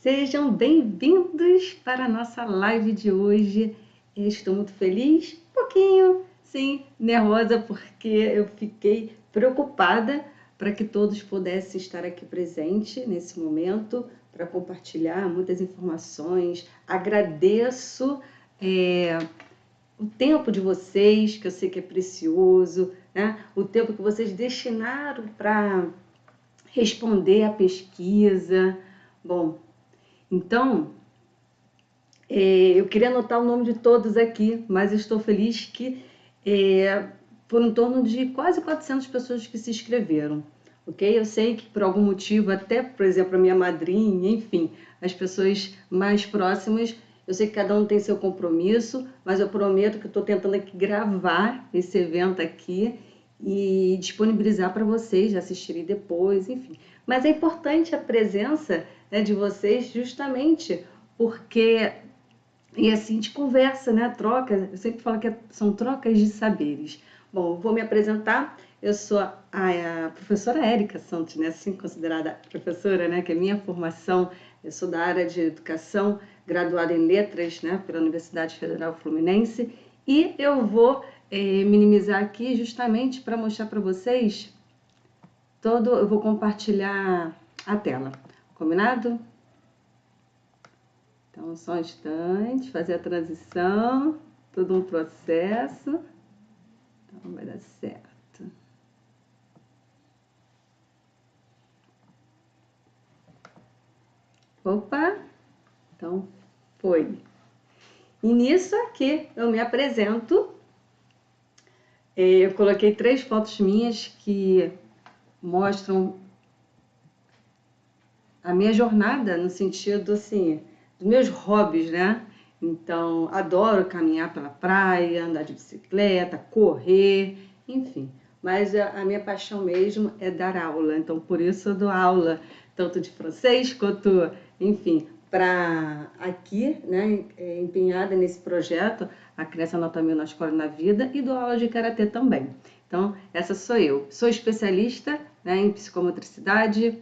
Sejam bem-vindos para a nossa live de hoje. Eu estou muito feliz, um pouquinho, sim, nervosa, porque eu fiquei preocupada para que todos pudessem estar aqui presentes nesse momento, para compartilhar muitas informações. Agradeço o tempo de vocês, que eu sei que é precioso, né? O tempo que vocês destinaram para responder à pesquisa. Bom, então, eu queria anotar o nome de todos aqui, mas estou feliz que foram em torno de quase 400 pessoas que se inscreveram, ok? Eu sei que por algum motivo, até, por exemplo, a minha madrinha, enfim, as pessoas mais próximas, eu sei que cada um tem seu compromisso, mas eu prometo que estou tentando aqui gravar esse evento aqui e disponibilizar para vocês assistirem depois, enfim. Mas é importante a presença, né, de vocês justamente porque, e assim, a gente conversa, né, troca, eu sempre falo que são trocas de saberes. Bom, vou me apresentar, eu sou a professora Érica Santos, né, assim considerada professora, né, que é minha formação, eu sou da área de educação, graduada em letras, né, pela Universidade Federal Fluminense, e eu vou minimizar aqui justamente para mostrar para vocês eu vou compartilhar a tela, combinado? Então, só um instante, fazer a transição, todo um processo. Então, vai dar certo. Opa! Então, foi. E nisso aqui eu me apresento. Eu coloquei 3 fotos minhas que mostram a minha jornada no sentido, assim, dos meus hobbies, né? Então, adoro caminhar pela praia, andar de bicicleta, correr, enfim. Mas a minha paixão mesmo é dar aula. Então, por isso eu dou aula, tanto de francês quanto, enfim, para aqui, né, empenhada nesse projeto, a Criança Nota 1000 na Escola e na Vida, e dou aula de karatê também. Então, essa sou eu. Sou especialista, né, em psicomotricidade,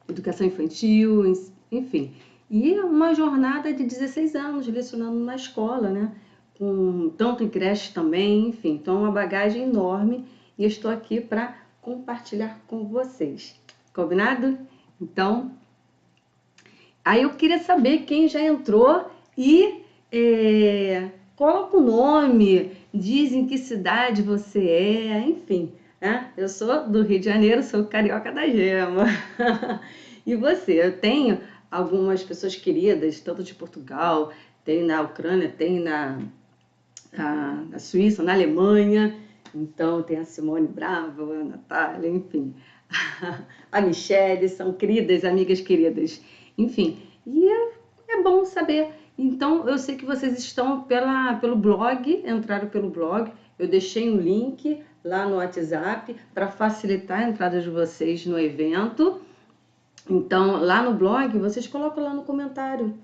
educação infantil, enfim. E uma jornada de 16 anos lecionando na escola, né? Tanto em creche também, enfim. Então, é uma bagagem enorme e eu estou aqui para compartilhar com vocês. Combinado? Então, aí eu queria saber quem já entrou e coloca o nome, diz em que cidade você é, enfim. Eu sou do Rio de Janeiro, sou carioca da gema. E você? Eu tenho algumas pessoas queridas, tanto de Portugal, tem na Ucrânia, tem na Suíça, na Alemanha. Então tem a Simone Brava, a Natália, enfim. A Michelle, são queridas, amigas queridas. Enfim, e é bom saber. Então, eu sei que vocês estão pelo blog, entraram pelo blog. Eu deixei um link lá no WhatsApp para facilitar a entrada de vocês no evento. Então, lá no blog, vocês colocam lá no comentário.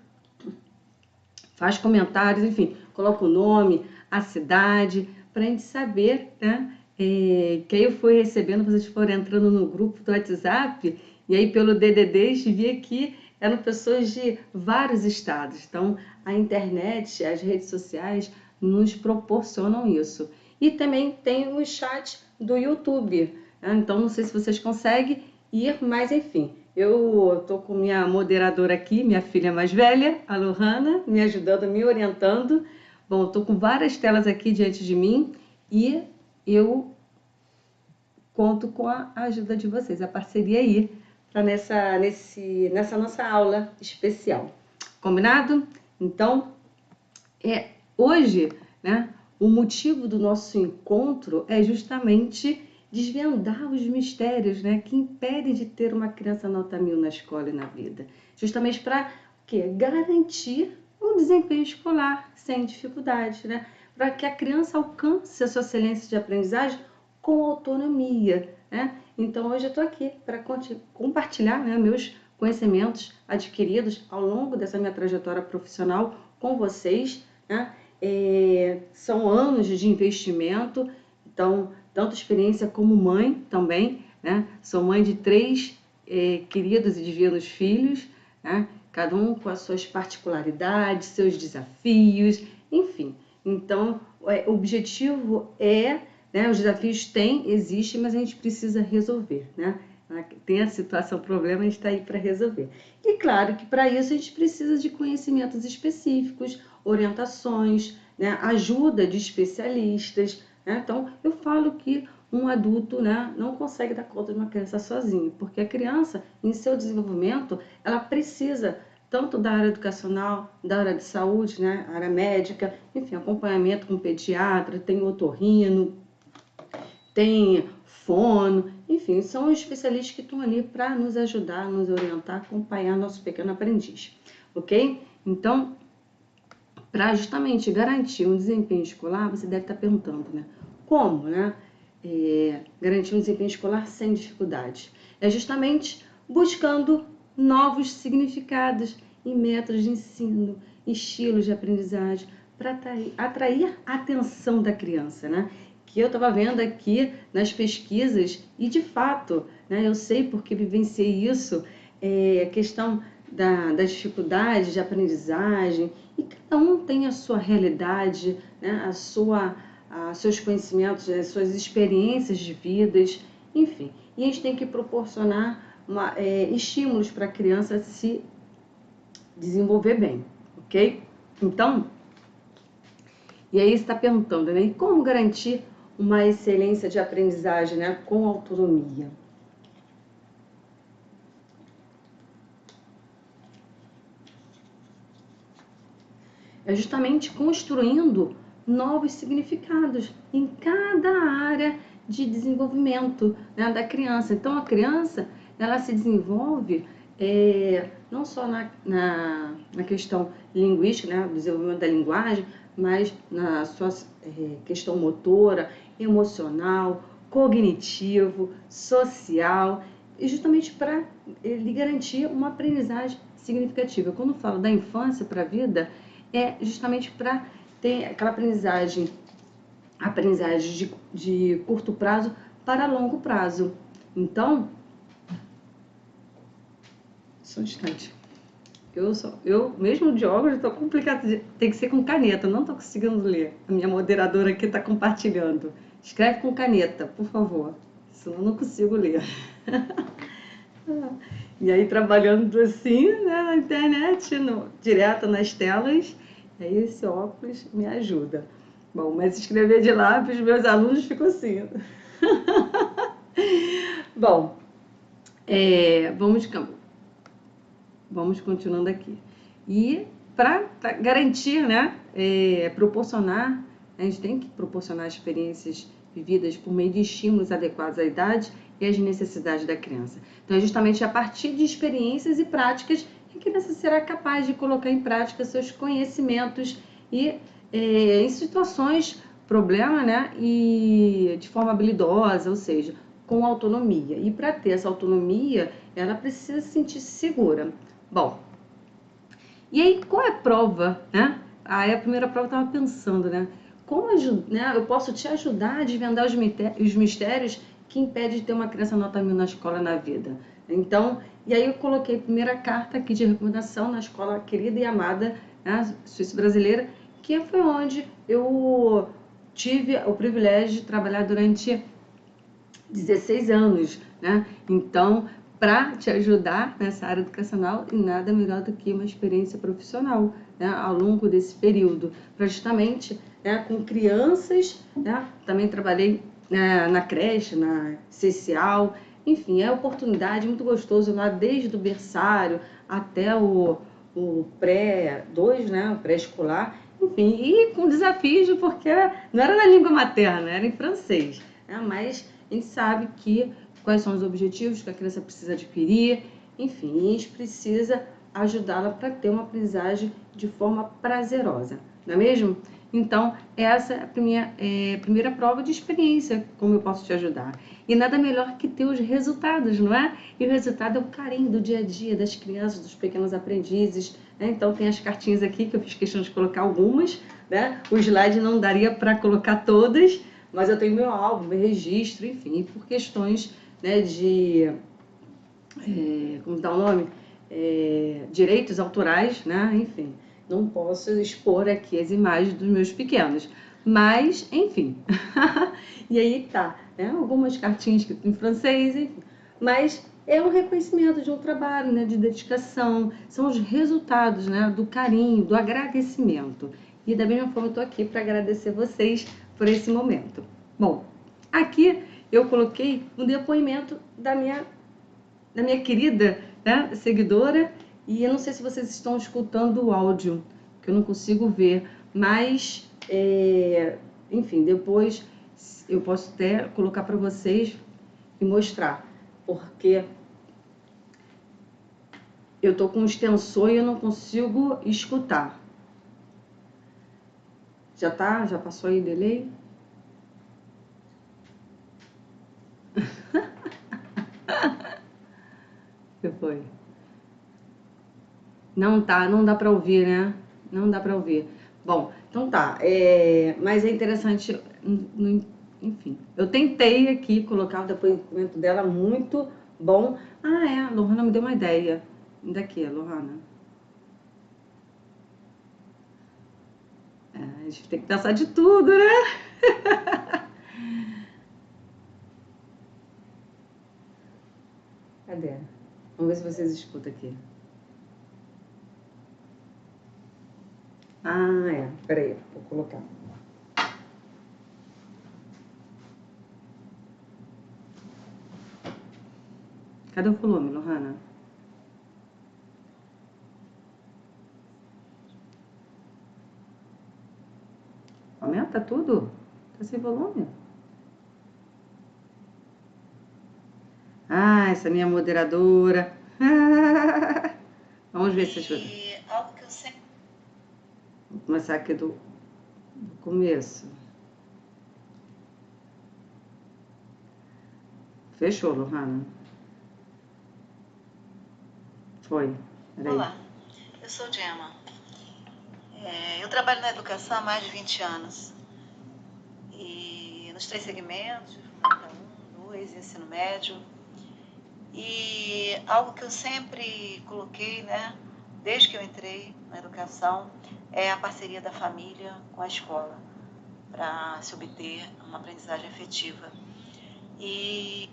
Faz comentários, enfim, coloca o nome, a cidade, para a gente saber, né? Que aí eu fui recebendo, vocês foram entrando no grupo do WhatsApp, e aí pelo DDD vi que eram pessoas de vários estados. Então, a internet, as redes sociais nos proporcionam isso. E também tem o chat do YouTube. Né? Então, não sei se vocês conseguem ir, mas enfim, eu estou com minha moderadora aqui, minha filha mais velha, a Lohana, me ajudando, me orientando. Bom, estou com várias telas aqui diante de mim e eu conto com a ajuda de vocês, a parceria aí, para nessa nossa aula especial. Combinado? Então, hoje, né, o motivo do nosso encontro é justamente desvendar os mistérios, né, que impedem de ter uma criança nota 1000 na escola e na vida. Justamente para garantir um desempenho escolar sem dificuldades, né? Para que a criança alcance a sua excelência de aprendizagem com autonomia, né? Então, hoje eu estou aqui para compartilhar, né, meus conhecimentos adquiridos ao longo dessa minha trajetória profissional com vocês, né? São anos de investimento, então, tanto experiência como mãe também, né? Sou mãe de 3 queridos e divinos filhos, né? Cada um com as suas particularidades, seus desafios, enfim. Então, o objetivo né, os desafios existem, mas a gente precisa resolver, né? Tem a situação, o problema, a gente está aí para resolver. E claro que para isso a gente precisa de conhecimentos específicos, orientações, né, ajuda de especialistas, né? Então, eu falo que um adulto, né, não consegue dar conta de uma criança sozinho, porque a criança, em seu desenvolvimento, ela precisa tanto da área educacional, da área de saúde, né, área médica, enfim, acompanhamento com pediatra, tem otorrino, tem fono, enfim, são os especialistas que estão ali para nos ajudar, nos orientar, acompanhar nosso pequeno aprendiz, ok? Então, para justamente garantir um desempenho escolar, você deve estar perguntando, né? Como, né? Garantir um desempenho escolar sem dificuldades? É justamente buscando novos significados e métodos de ensino, estilos de aprendizagem, para atrair a atenção da criança, né? Que eu estava vendo aqui nas pesquisas, e de fato, né, eu sei porque vivenciei isso, a questão das dificuldades de aprendizagem, e cada um tem a sua realidade, né, seus conhecimentos, as suas experiências de vidas, enfim. E a gente tem que proporcionar estímulos para a criança se desenvolver bem, ok? Então, e aí você está perguntando, né, e como garantir uma excelência de aprendizagem, né, com autonomia? É justamente construindo novos significados em cada área de desenvolvimento, né, da criança. Então, a criança, ela se desenvolve não só na questão linguística, né, do desenvolvimento da linguagem, mas na sua questão motora, emocional, cognitivo, social, e justamente para lhe garantir uma aprendizagem significativa. Quando eu falo da infância para a vida, é justamente para ter aquela aprendizagem de curto prazo para longo prazo. Então, só um instante. Eu mesmo de óculos, estou complicado, tem que ser com caneta, não estou conseguindo ler. A minha moderadora aqui está compartilhando. Escreve com caneta, por favor, senão eu não consigo ler. E aí, trabalhando assim, né, na internet, direto nas telas, aí esse óculos me ajuda. Bom, mas escrever de lápis, meus alunos ficam assim. Bom, vamos continuando aqui. E para garantir, né, proporcionar, a gente tem que proporcionar experiências vividas por meio de estímulos adequados à idade e às necessidades da criança. Então, é justamente a partir de experiências e práticas que a criança será capaz de colocar em prática seus conhecimentos e em situações, problema, né, e de forma habilidosa, ou seja, com autonomia. E para ter essa autonomia, ela precisa se sentir segura. Bom, e aí qual é a prova, né? Aí a primeira prova eu estava pensando, né? Como né, eu posso te ajudar a desvendar os mistérios que impedem de ter uma criança nota 1000 na escola na vida? Então, e aí eu coloquei a primeira carta aqui de recomendação na escola querida e amada, né, Suíça Brasileira, que foi onde eu tive o privilégio de trabalhar durante 16 anos, né? Então, para te ajudar nessa área educacional, e nada melhor do que uma experiência profissional, né, ao longo desse período, para justamente, né, com crianças, né, também trabalhei na creche, na social, enfim, é oportunidade, muito gostoso lá, desde o berçário até o pré-2, né, o pré-escolar, enfim, e com desafios, porque não era na língua materna, era em francês, né, mas a gente sabe quais são os objetivos que a criança precisa adquirir, enfim, a gente precisa ajudá-la para ter uma aprendizagem de forma prazerosa, não é mesmo? Então, essa é a primeira prova de experiência, como eu posso te ajudar. E nada melhor que ter os resultados, não é? E o resultado é o carinho do dia a dia das crianças, dos pequenos aprendizes, né? Então, tem as cartinhas aqui, que eu fiz questão de colocar algumas, né? O slide não daria para colocar todas, mas eu tenho meu álbum, meu registro, enfim, por questões, né, de como dá o nome? Direitos autorais, né? Enfim, não posso expor aqui as imagens dos meus pequenos. Mas, enfim. E aí tá, né? Algumas cartinhas escritas em francês, enfim. Mas é um reconhecimento de um trabalho, né? De dedicação. São os resultados, né? Do carinho, do agradecimento. E da mesma forma eu tô aqui para agradecer vocês por esse momento. Bom, aqui eu coloquei um depoimento da minha querida, né, seguidora, e eu não sei se vocês estão escutando o áudio, que eu não consigo ver, mas, enfim, depois eu posso até colocar para vocês e mostrar, porque eu tô com um extensor e eu não consigo escutar. Já tá? Já passou aí o delay? Que foi? Não tá, não dá para ouvir, né? Não dá para ouvir. Bom, então tá. Mas é interessante, enfim. Eu tentei aqui colocar o depoimento dela muito bom. A Lohana me deu uma ideia. Daqui, Lohana. A gente tem que pensar de tudo, né? Cadê? Vamos ver se vocês escutam aqui. Peraí, vou colocar. Cadê o volume, Lohana? Aumenta tudo? Tá sem volume? Essa minha moderadora. Vamos ver se ajuda. Algo que eu sempre... Vou começar aqui do começo. Fechou, Lohana? Foi. Peraí. Olá, eu sou Gemma. Eu trabalho na educação há mais de 20 anos. E nos 3 segmentos, Fundamental 1, 2, ensino médio. E algo que eu sempre coloquei, né, desde que eu entrei na educação, é a parceria da família com a escola, para se obter uma aprendizagem efetiva. E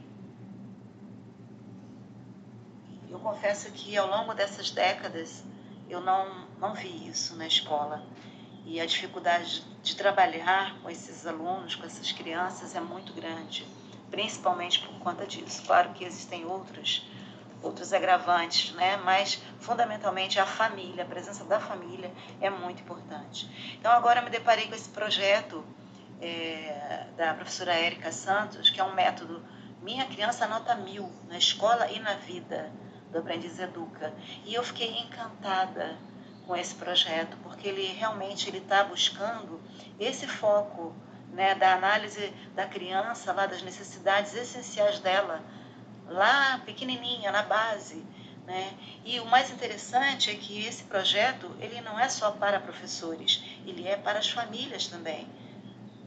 eu confesso que ao longo dessas décadas eu não vi isso na escola. E a dificuldade de trabalhar com esses alunos, com essas crianças, é muito grande, principalmente por conta disso. Claro que existem outros agravantes, né? Mas fundamentalmente a família, a presença da família é muito importante. Então agora eu me deparei com esse projeto da professora Érica Santos, que é um método Minha Criança Nota 1000 na escola e na vida, do Aprendiz Educa. E eu fiquei encantada com esse projeto, porque ele realmente está buscando esse foco, né, da análise da criança, lá das necessidades essenciais dela, lá pequenininha, na base, né? E o mais interessante é que esse projeto ele não é só para professores, ele é para as famílias também.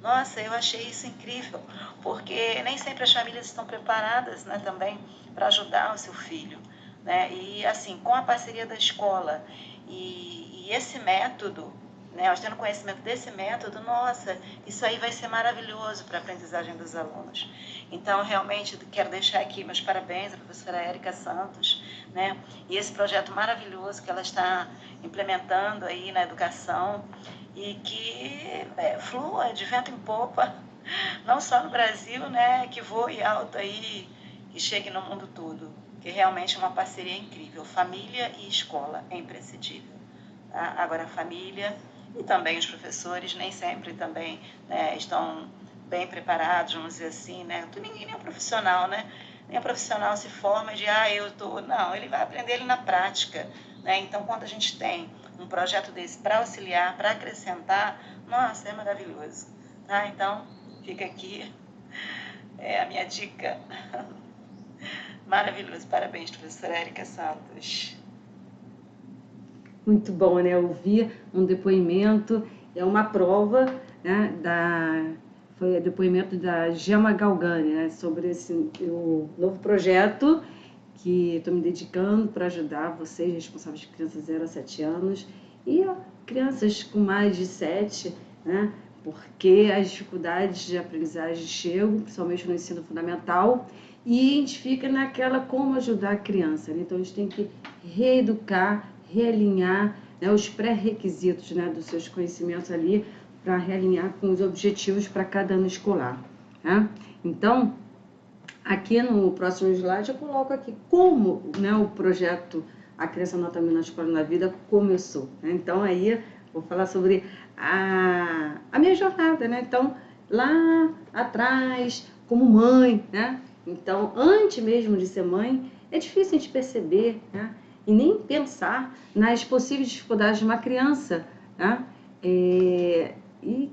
Nossa, eu achei isso incrível, porque nem sempre as famílias estão preparadas, né, também para ajudar o seu filho, né? E assim, com a parceria da escola e esse método, né, nós tendo conhecimento desse método, nossa, isso aí vai ser maravilhoso para a aprendizagem dos alunos. Então, realmente, quero deixar aqui meus parabéns à professora Érica Santos, né, e esse projeto maravilhoso que ela está implementando aí na educação, e que flua de vento em popa, não só no Brasil, né, que voe alto aí e chegue no mundo todo, que realmente é uma parceria incrível. Família e escola é imprescindível. Tá? Agora a família e também os professores nem sempre também, né, estão bem preparados, vamos dizer assim, né? Ninguém nem é um profissional, né? Nem um profissional se forma de, eu tô... Não, ele vai aprender ele na prática, né? Então, quando a gente tem um projeto desse para auxiliar, para acrescentar, nossa, é maravilhoso. Tá? Então, fica aqui a minha dica. Maravilhoso. Parabéns, professora Érica Santos. Muito bom, né? Ouvir um depoimento, é uma prova, né, foi o depoimento da Gemma Galgani, né, sobre o novo projeto que estou me dedicando para ajudar vocês, responsáveis de crianças 0 a 7 anos, e crianças com mais de 7, né? Porque as dificuldades de aprendizagem chegam, principalmente no ensino fundamental, e a gente fica naquela como ajudar a criança, né? Então a gente tem que reeducar, realinhar, né, os pré-requisitos, né, dos seus conhecimentos ali, para realinhar com os objetivos para cada ano escolar, tá? Então, aqui no próximo slide eu coloco aqui como, né, o projeto A Criança Nota 1000 na Escola e na Vida começou, né? Então aí vou falar sobre a minha jornada, né? Então, lá atrás, como mãe, né? Então, antes mesmo de ser mãe, é difícil a gente perceber, né? E nem pensar nas possíveis dificuldades de uma criança, né? E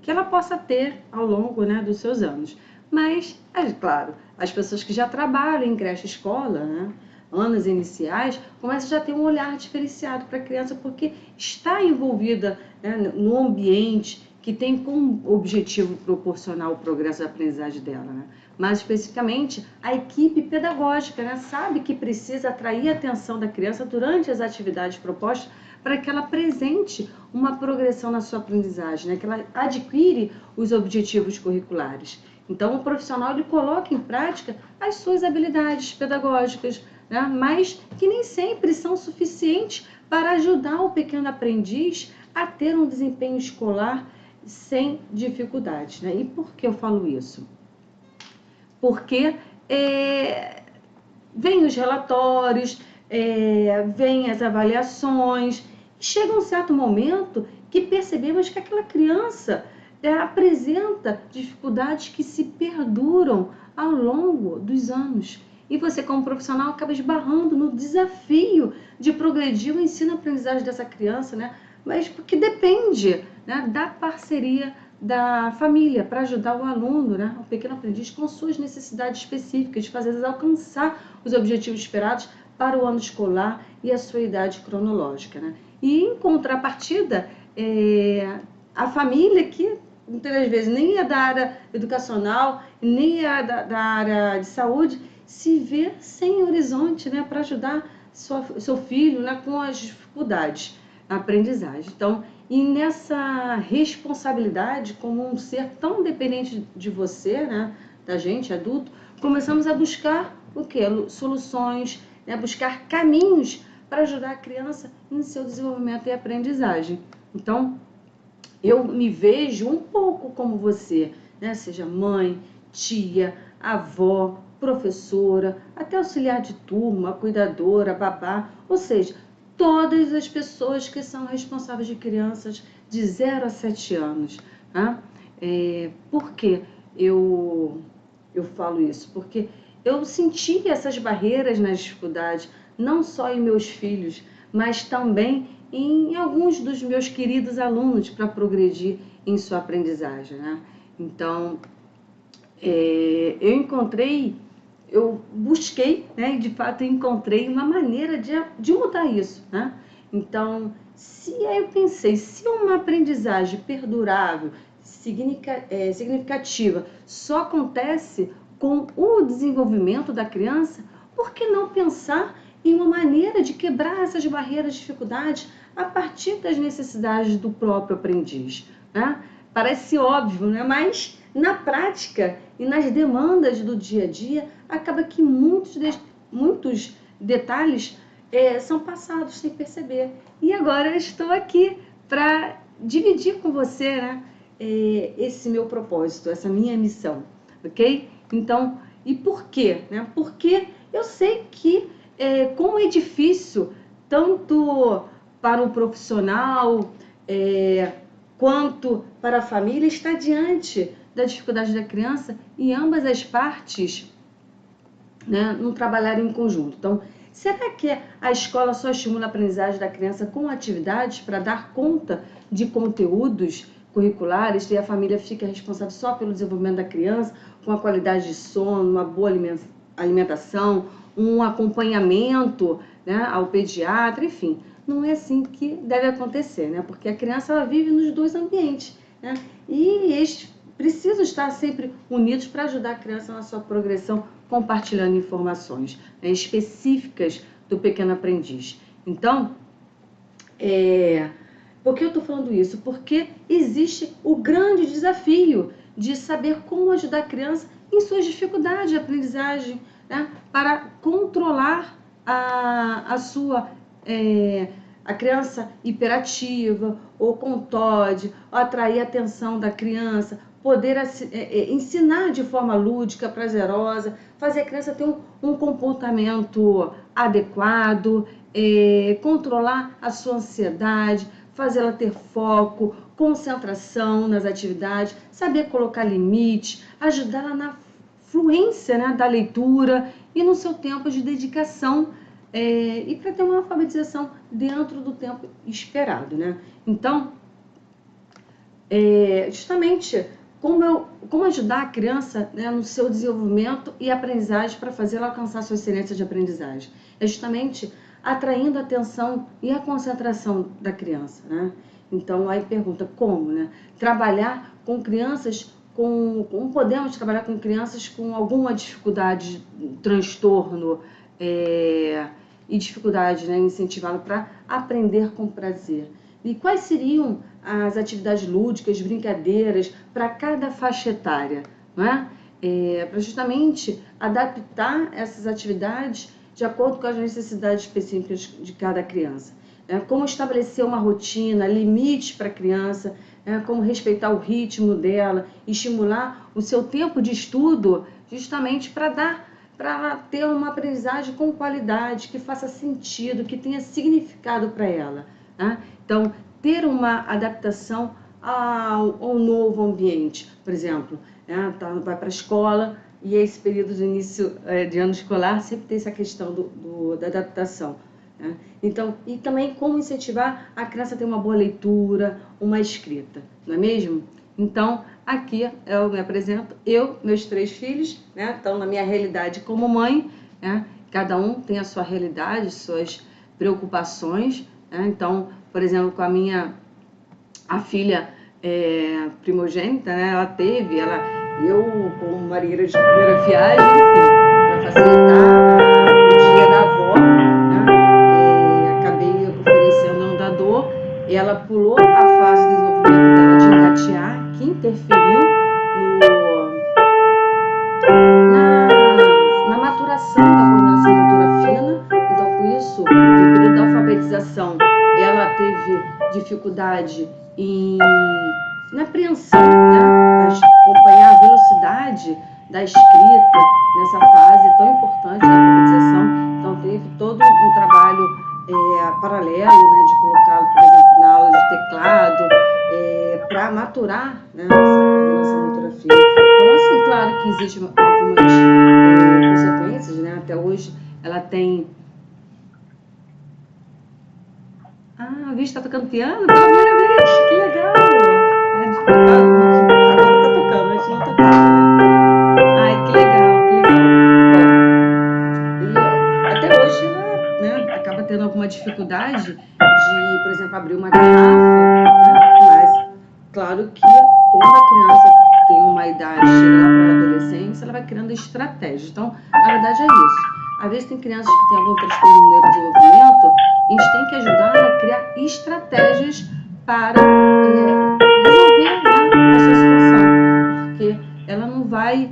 que ela possa ter ao longo, né, dos seus anos. Mas, é claro, as pessoas que já trabalham em creche escola, né, anos iniciais, começam já a ter um olhar diferenciado para a criança, porque está envolvida, né, no ambiente que tem como objetivo proporcionar o progresso da aprendizagem dela, né? Mais especificamente, a equipe pedagógica, né, sabe que precisa atrair a atenção da criança durante as atividades propostas para que ela apresente uma progressão na sua aprendizagem, né, que ela adquire os objetivos curriculares. Então, o profissional ele coloca em prática as suas habilidades pedagógicas, né, mas que nem sempre são suficientes para ajudar o pequeno aprendiz a ter um desempenho escolar sem dificuldades, né? E por que eu falo isso? Porque vem os relatórios, vem as avaliações, chega um certo momento que percebemos que aquela criança apresenta dificuldades que se perduram ao longo dos anos. E você, como profissional, acaba esbarrando no desafio de progredir o ensino-aprendizagem dessa criança, né? Mas porque depende, né, da parceria da família para ajudar o aluno, né, o pequeno aprendiz, com suas necessidades específicas, de fazer alcançar os objetivos esperados para o ano escolar e a sua idade cronológica, né? E, em contrapartida, a família que muitas vezes nem é da área educacional, nem é da área de saúde, se vê sem horizonte, né, para ajudar seu filho, né, com as dificuldades na aprendizagem. Então, e nessa responsabilidade, como um ser tão dependente de você, né, da gente, adulto, começamos a buscar o quê? Soluções, né, buscar caminhos para ajudar a criança em seu desenvolvimento e aprendizagem. Então, eu me vejo um pouco como você, né? Seja mãe, tia, avó, professora, até auxiliar de turma, cuidadora, babá, ou seja, todas as pessoas que são responsáveis de crianças de 0 a 7 anos. Tá? Por que eu falo isso? Porque eu senti essas barreiras nas dificuldades, não só em meus filhos, mas também em alguns dos meus queridos alunos para progredir em sua aprendizagem, né? Então, eu busquei, né, e de fato encontrei uma maneira de mudar isso, né? Então, aí eu pensei, se uma aprendizagem perdurável, significativa, só acontece com o desenvolvimento da criança, por que não pensar em uma maneira de quebrar essas barreiras, dificuldades, a partir das necessidades do próprio aprendiz, né? Parece óbvio, né? Mas na prática e nas demandas do dia a dia, acaba que muitos detalhes são passados sem perceber. E agora eu estou aqui para dividir com você, né, esse meu propósito, essa minha missão, ok? Então, e por quê? Né? Porque eu sei que como é difícil, tanto para o profissional quanto para a família, estar diante da dificuldade da criança e ambas as partes, né, não trabalharem em conjunto. Então, será que a escola só estimula a aprendizagem da criança com atividades para dar conta de conteúdos curriculares e a família fica responsável só pelo desenvolvimento da criança, com a qualidade de sono, uma boa alimentação, um acompanhamento, né, ao pediatra, enfim? Não é assim que deve acontecer, né? Porque a criança ela vive nos dois ambientes, né? E precisam estar sempre unidos para ajudar a criança na sua progressão, compartilhando informações, né, específicas do pequeno aprendiz. Então, por que eu estou falando isso? Porque existe o grande desafio de saber como ajudar a criança em suas dificuldades de aprendizagem, né, para controlar a criança hiperativa ou com TOD, ou atrair a atenção da criança, poder ensinar de forma lúdica, prazerosa, fazer a criança ter um comportamento adequado, controlar a sua ansiedade, fazer ela ter foco, concentração nas atividades, saber colocar limite, ajudá-la na fluência, né, da leitura e no seu tempo de dedicação, e para ter uma alfabetização dentro do tempo esperado, né? Então, justamente como ajudar a criança, né, no seu desenvolvimento e aprendizagem para fazê-la alcançar sua excelência de aprendizagem. É justamente atraindo a atenção e a concentração da criança, né? Então, aí pergunta como, né? Trabalhar com crianças como podemos trabalhar com crianças com alguma dificuldade, transtorno e dificuldade, né, incentivá-lo para aprender com prazer. E quais seriam as atividades lúdicas, brincadeiras para cada faixa etária, não é? Para justamente adaptar essas atividades de acordo com as necessidades específicas de cada criança. Como estabelecer uma rotina, limites para a criança, como respeitar o ritmo dela, estimular o seu tempo de estudo, justamente para ter uma aprendizagem com qualidade, que faça sentido, que tenha significado para ela, né? Então, ter uma adaptação ao novo ambiente, por exemplo, né? Vai para a escola e esse período de início de ano escolar sempre tem essa questão da adaptação, né? Então, e também como incentivar a criança a ter uma boa leitura, uma escrita, não é mesmo? Então, aqui eu me apresento, meus 3 filhos, né, estão na minha realidade como mãe, né, cada um tem a sua realidade, suas preocupações, né? Então, por exemplo, com a filha primogênita, né, eu como marinheira de primeira viagem, enfim, para facilitar o dia da avó, né, acabei oferecendo um dador, ela pulou a fase de desenvolvimento dela de engatear, que interferiu na maturação da coordenação motora fina. Então, com isso, no período da alfabetização, ela teve dificuldade na apreensão, né, acompanhar a velocidade da escrita nessa fase tão importante da alfabetização. Então, teve todo um trabalho paralelo, né, de colocá-lo, por exemplo, na aula de teclado, para maturar, né, essa coordenação motora fina. Então, assim, claro que existem algumas consequências, né? Até hoje ela tem... a Vicky está tocando piano pela primeira vez, que legal! Agora está tocando, a gente não tocava, né? Ai, que legal, que legal. Bom, e até hoje ela, né, acaba tendo alguma dificuldade de, por exemplo, abrir uma garrafa, né? Mas, claro que quando a criança tem uma idade, chega lá para a adolescência, ela vai criando estratégias. Então, na verdade é isso. Às vezes tem crianças que têm algum transtorno no neurodesenvolvimento, a gente tem que ajudar a criar estratégias para resolver, né, a sua situação. Porque ela não vai...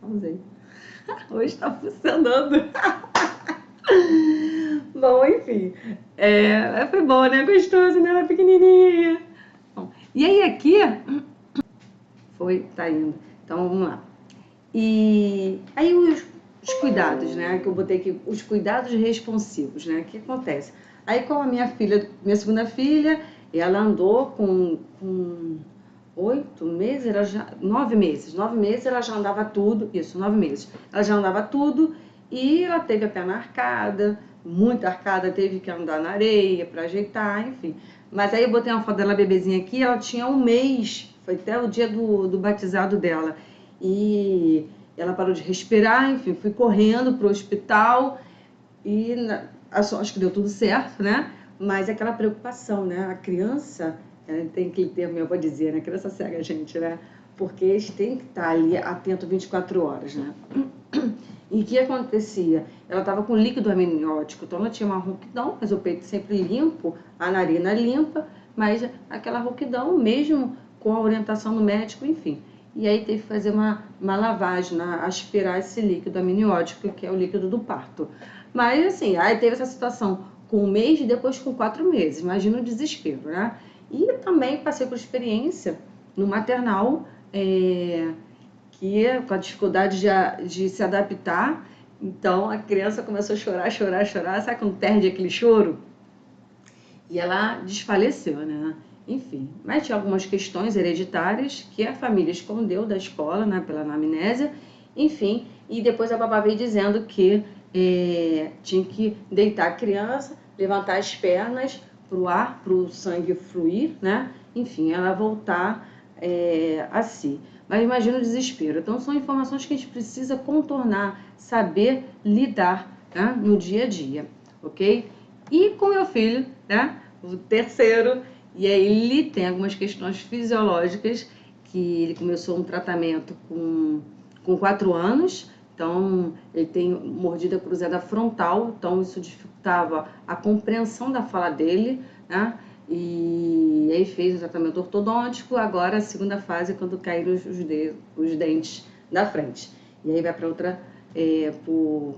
Pausei. Hoje está funcionando. Bom, enfim, foi bom, né? Gostoso, né? Ela é pequenininha. Bom, e aí aqui, tá indo. Então, vamos lá. E aí os cuidados, né? Que eu botei aqui, os cuidados responsivos, né? O que acontece? Aí com a minha segunda filha, ela andou com 8 meses, 9 meses. 9 meses ela já andava tudo, 9 meses. Ela já andava tudo e ela teve a perna arcada, muito arcada, teve que andar na areia para ajeitar, enfim. Mas aí eu botei uma foto dela bebezinha aqui, ela tinha 1 mês, foi até o dia do batizado dela. E ela parou de respirar, enfim, fui correndo para o hospital e acho que deu tudo certo, né? Mas aquela preocupação, né? A criança, Tem aquele termo, eu vou dizer, né? Criança cega, gente, né? Porque eles têm que estar ali atento 24 horas, né? E o que acontecia? Ela estava com líquido amniótico, então ela tinha uma rouquidão, mas o peito sempre limpo, a narina limpa, mas aquela rouquidão, mesmo com a orientação do médico, enfim. E aí teve que fazer uma lavagem, né? Aspirar esse líquido amniótico, que é o líquido do parto. Mas assim, aí teve essa situação com 1 mês e depois com 4 meses. Imagina o desespero, né? E também passei por experiência no maternal, que com a dificuldade de se adaptar. Então a criança começou a chorar, chorar, chorar. Sabe quando perde aquele choro? E ela desfaleceu, né? Enfim, mas tinha algumas questões hereditárias que a família escondeu da escola, né, pela anamnésia. Enfim, e depois a babá veio dizendo que tinha que deitar a criança, levantar as pernas para o ar, para o sangue fluir, né? Enfim, ela voltar a si. Mas imagina o desespero. Então são informações que a gente precisa contornar, saber lidar, né, no dia a dia, ok? E com meu filho, né, o terceiro, e aí ele tem algumas questões fisiológicas, que ele começou um tratamento com 4 anos, então ele tem mordida cruzada frontal, então isso dificultava a compreensão da fala dele, né? E aí fez o tratamento ortodôntico, agora a segunda fase é quando caíram os dentes da frente. E aí vai para outra, pro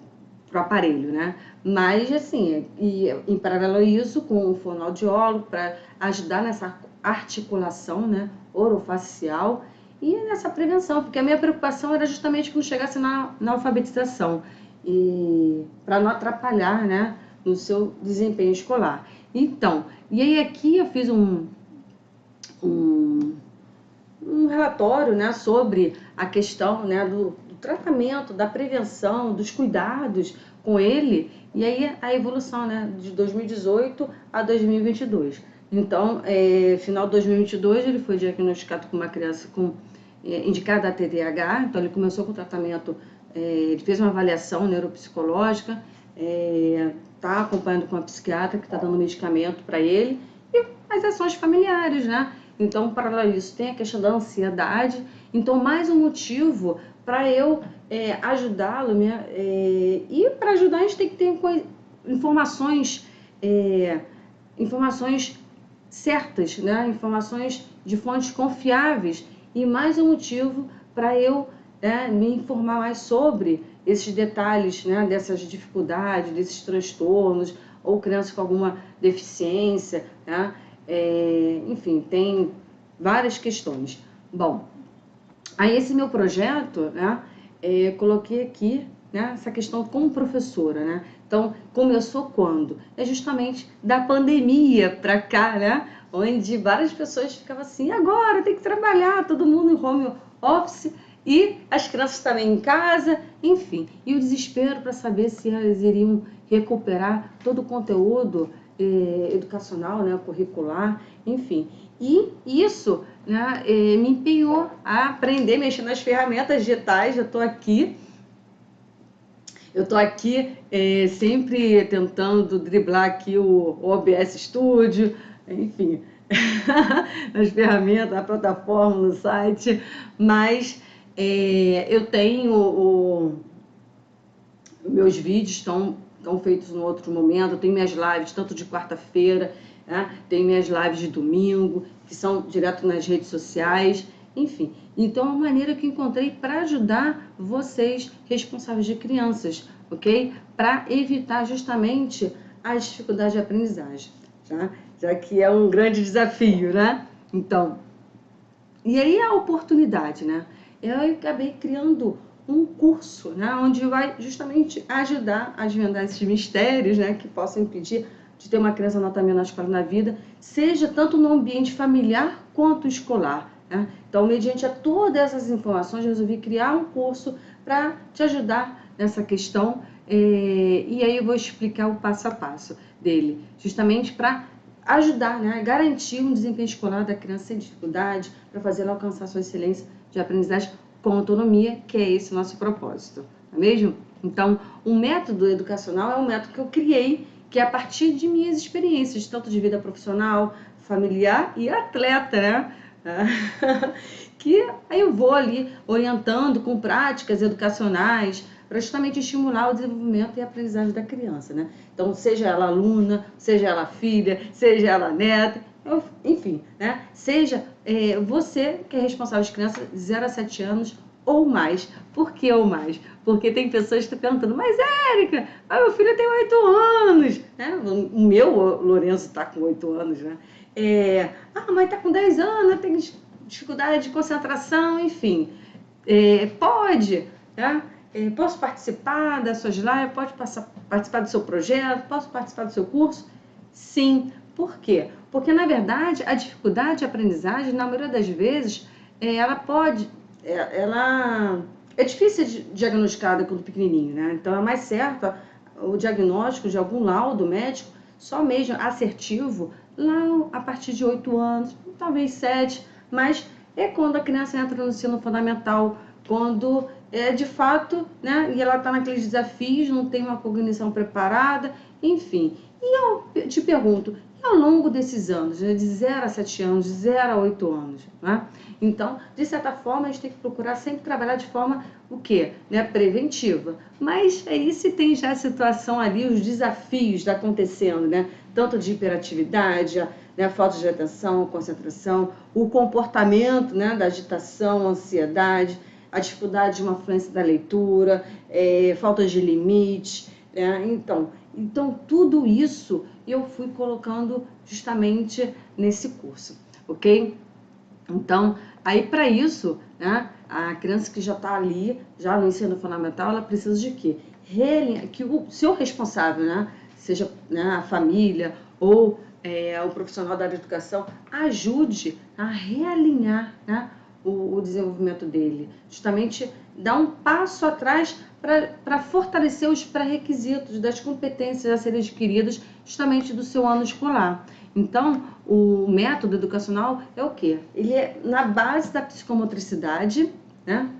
aparelho, né? Mas, assim, e em paralelo a isso, com o fonoaudiólogo, para ajudar nessa articulação, né, orofacial e nessa prevenção, porque a minha preocupação era justamente quando chegasse na alfabetização, e para não atrapalhar, né, no seu desempenho escolar. Então, e aí aqui eu fiz um relatório, né, sobre a questão, né, do tratamento, da prevenção, dos cuidados com ele, e aí a evolução, né, de 2018 a 2022. Então, final de 2022, ele foi diagnosticado com uma criança indicada a TDAH, então ele começou com o tratamento, ele fez uma avaliação neuropsicológica, está acompanhando com a psiquiatra que está dando medicamento para ele, e as ações familiares, né? Então, para isso, tem a questão da ansiedade. Então, mais um motivo para eu ajudá-lo, né? E para ajudar, a gente tem que ter informações certas, né? Informações de fontes confiáveis. E mais um motivo para eu me informar mais sobre esses detalhes, né? Dessas dificuldades, desses transtornos, ou crianças com alguma deficiência, né? Enfim, tem várias questões. Bom, aí esse meu projeto, né, coloquei aqui, né, essa questão como professora, né? Então, começou quando? Justamente da pandemia para cá, né? Onde várias pessoas ficavam assim, agora tem que trabalhar, todo mundo em home office, e as crianças também em casa, enfim. E o desespero para saber se elas iriam recuperar todo o conteúdo educacional, né, curricular, enfim. E isso, né, me empenhou a aprender a mexer nas ferramentas digitais. Eu estou aqui sempre tentando driblar aqui o OBS Studio, enfim, nas ferramentas, na plataforma, no site, mas eu tenho meus vídeos estão feitos em outro momento, eu tenho minhas lives tanto de quarta-feira, né? Tenho minhas lives de domingo, que são direto nas redes sociais, enfim. Então, é uma maneira que encontrei para ajudar vocês, responsáveis de crianças, ok? Para evitar justamente as dificuldades de aprendizagem, tá? Já que é um grande desafio, né? Então, e aí a oportunidade, né? Eu acabei criando um curso, né, onde vai justamente ajudar a desvendar esses mistérios, né, que possam impedir de ter uma criança nota menor na escola na vida, seja tanto no ambiente familiar quanto escolar, né? Então, mediante todas essas informações, resolvi criar um curso para te ajudar nessa questão, e aí eu vou explicar o passo a passo dele, justamente para ajudar, né, a garantir um desempenho escolar da criança sem dificuldade, para fazer ela alcançar sua excelência de aprendizagem com autonomia, que é esse o nosso propósito, não é mesmo? Então, o método educacional é um método que eu criei, que é a partir de minhas experiências, tanto de vida profissional, familiar e atleta, né? Que aí eu vou ali orientando com práticas educacionais para justamente estimular o desenvolvimento e a aprendizagem da criança, né? Então, seja ela aluna, seja ela filha, seja ela neta, enfim, né? Seja você que é responsável de crianças de 0 a 7 anos ou mais. Por que ou mais? Porque tem pessoas que estão perguntando, mas Érica, meu filho tem 8 anos, né? O meu Lourenço está com 8 anos, né? Mas está com 10 anos, tem dificuldade de concentração, enfim. Pode, né? Posso participar das suas lives? Pode participar do seu projeto? Posso participar do seu curso? Sim. Por quê? Porque, na verdade, a dificuldade de aprendizagem, na maioria das vezes, ela é difícil de diagnosticada quando pequenininho, né? Então, é mais certo o diagnóstico de algum laudo médico, só mesmo assertivo, lá a partir de 8 anos, talvez 7, mas é quando a criança entra no ensino fundamental, quando de fato, né, e ela está naqueles desafios, não tem uma cognição preparada, enfim. E eu te pergunto, e ao longo desses anos, né, de 0 a 7 anos, de 0 a 8 anos, né? Então, de certa forma, a gente tem que procurar sempre trabalhar de forma, o quê? Né, preventiva. Mas aí se tem já a situação ali, os desafios acontecendo, né? Tanto de hiperatividade, né, falta de atenção, concentração, o comportamento, né, da agitação, ansiedade, a dificuldade de uma fluência da leitura, falta de limite, né? Então, tudo isso eu fui colocando justamente nesse curso, ok? Então, aí para isso, né, a criança que já está ali, já no ensino fundamental, ela precisa de quê? Que o seu responsável, né, seja, né, a família ou o profissional da educação, ajude a realinhar, né, o desenvolvimento dele. Justamente dar um passo atrás para fortalecer os pré-requisitos das competências a serem adquiridas justamente do seu ano escolar. Então, o método educacional é o quê? Ele é na base da psicomotricidade, né?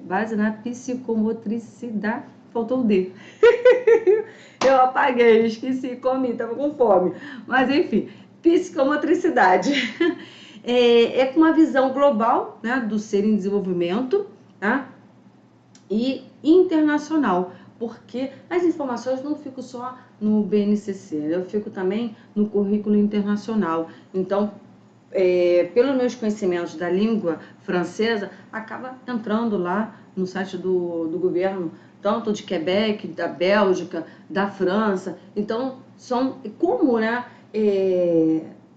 Base na psicomotricidade, faltou o D. Eu apaguei, esqueci, comi, estava com fome. Mas, enfim, psicomotricidade. Com uma visão global, né, do ser em desenvolvimento, tá? E internacional, porque as informações não ficam só no BNCC, eu fico também no currículo internacional. Então, pelos meus conhecimentos da língua francesa, acaba entrando lá no site do governo, tanto de Quebec, da Bélgica, da França. Então, são como, né,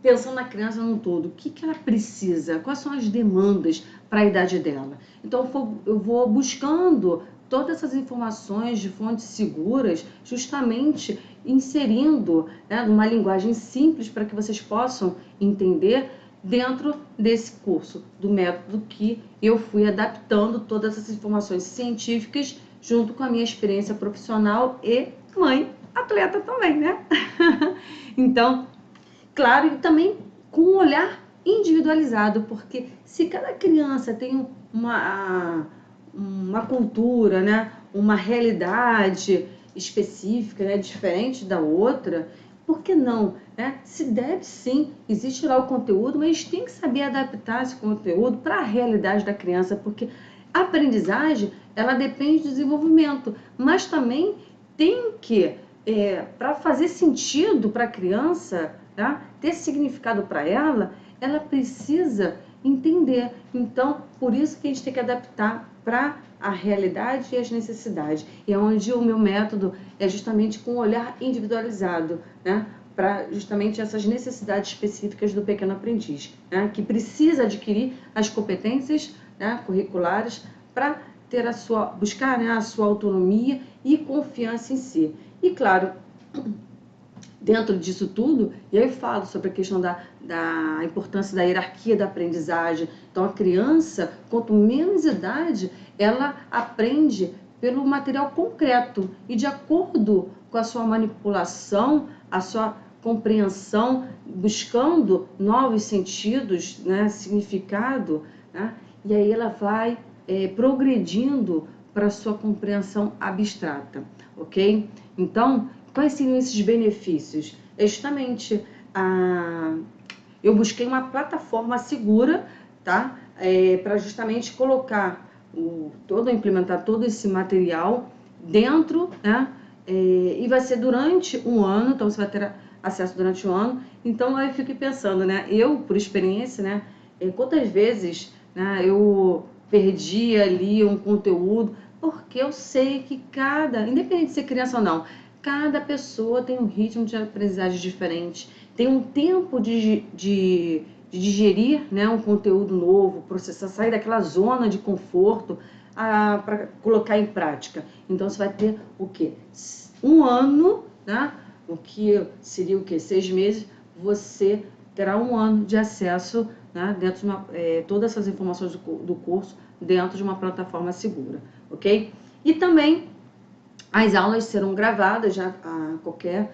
pensando na criança num todo, o que ela precisa, quais são as demandas para a idade dela. Então, eu vou buscando todas essas informações de fontes seguras, justamente inserindo, né, numa linguagem simples para que vocês possam entender dentro desse curso, do método que eu fui adaptando todas essas informações científicas junto com a minha experiência profissional e mãe atleta também, né? Então, claro, e também com um olhar individualizado, porque se cada criança tem uma cultura, né, uma realidade específica, né, diferente da outra, por que não? Né? Se deve sim, existe lá o conteúdo, mas tem que saber adaptar esse conteúdo para a realidade da criança, porque a aprendizagem, ela depende do desenvolvimento, mas também tem que, para fazer sentido para a criança, tá? Ter significado para ela, ela precisa entender. Então, por isso que a gente tem que adaptar para a realidade e as necessidades. E é onde o meu método é justamente com um olhar individualizado, né? Para justamente essas necessidades específicas do pequeno aprendiz, né? Que precisa adquirir as competências, né, curriculares para ter buscar, né, a sua autonomia e confiança em si. E claro, dentro disso tudo, e aí eu falo sobre a questão da importância da hierarquia da aprendizagem. Então, a criança, quanto menos idade, ela aprende pelo material concreto e de acordo com a sua manipulação, a sua compreensão, buscando novos sentidos, né, significado, né, e aí ela vai progredindo para a sua compreensão abstrata, ok? Então, quais seriam esses benefícios? É justamente eu busquei uma plataforma segura, tá? Para justamente colocar implementar todo esse material dentro, né? E vai ser durante um ano, então você vai ter acesso durante um ano. Então aí eu fico pensando, né? Eu, por experiência, né? Quantas vezes, né, eu perdi ali um conteúdo, porque eu sei que independente de ser criança ou não, cada pessoa tem um ritmo de aprendizagem diferente, tem um tempo de digerir, né, um conteúdo novo, processar, sair daquela zona de conforto para colocar em prática. Então você vai ter o quê? Um ano, né? O que seria o quê? 6 meses, você terá um ano de acesso, né, dentro de todas essas informações do curso dentro de uma plataforma segura, ok? E também as aulas serão gravadas já a qualquer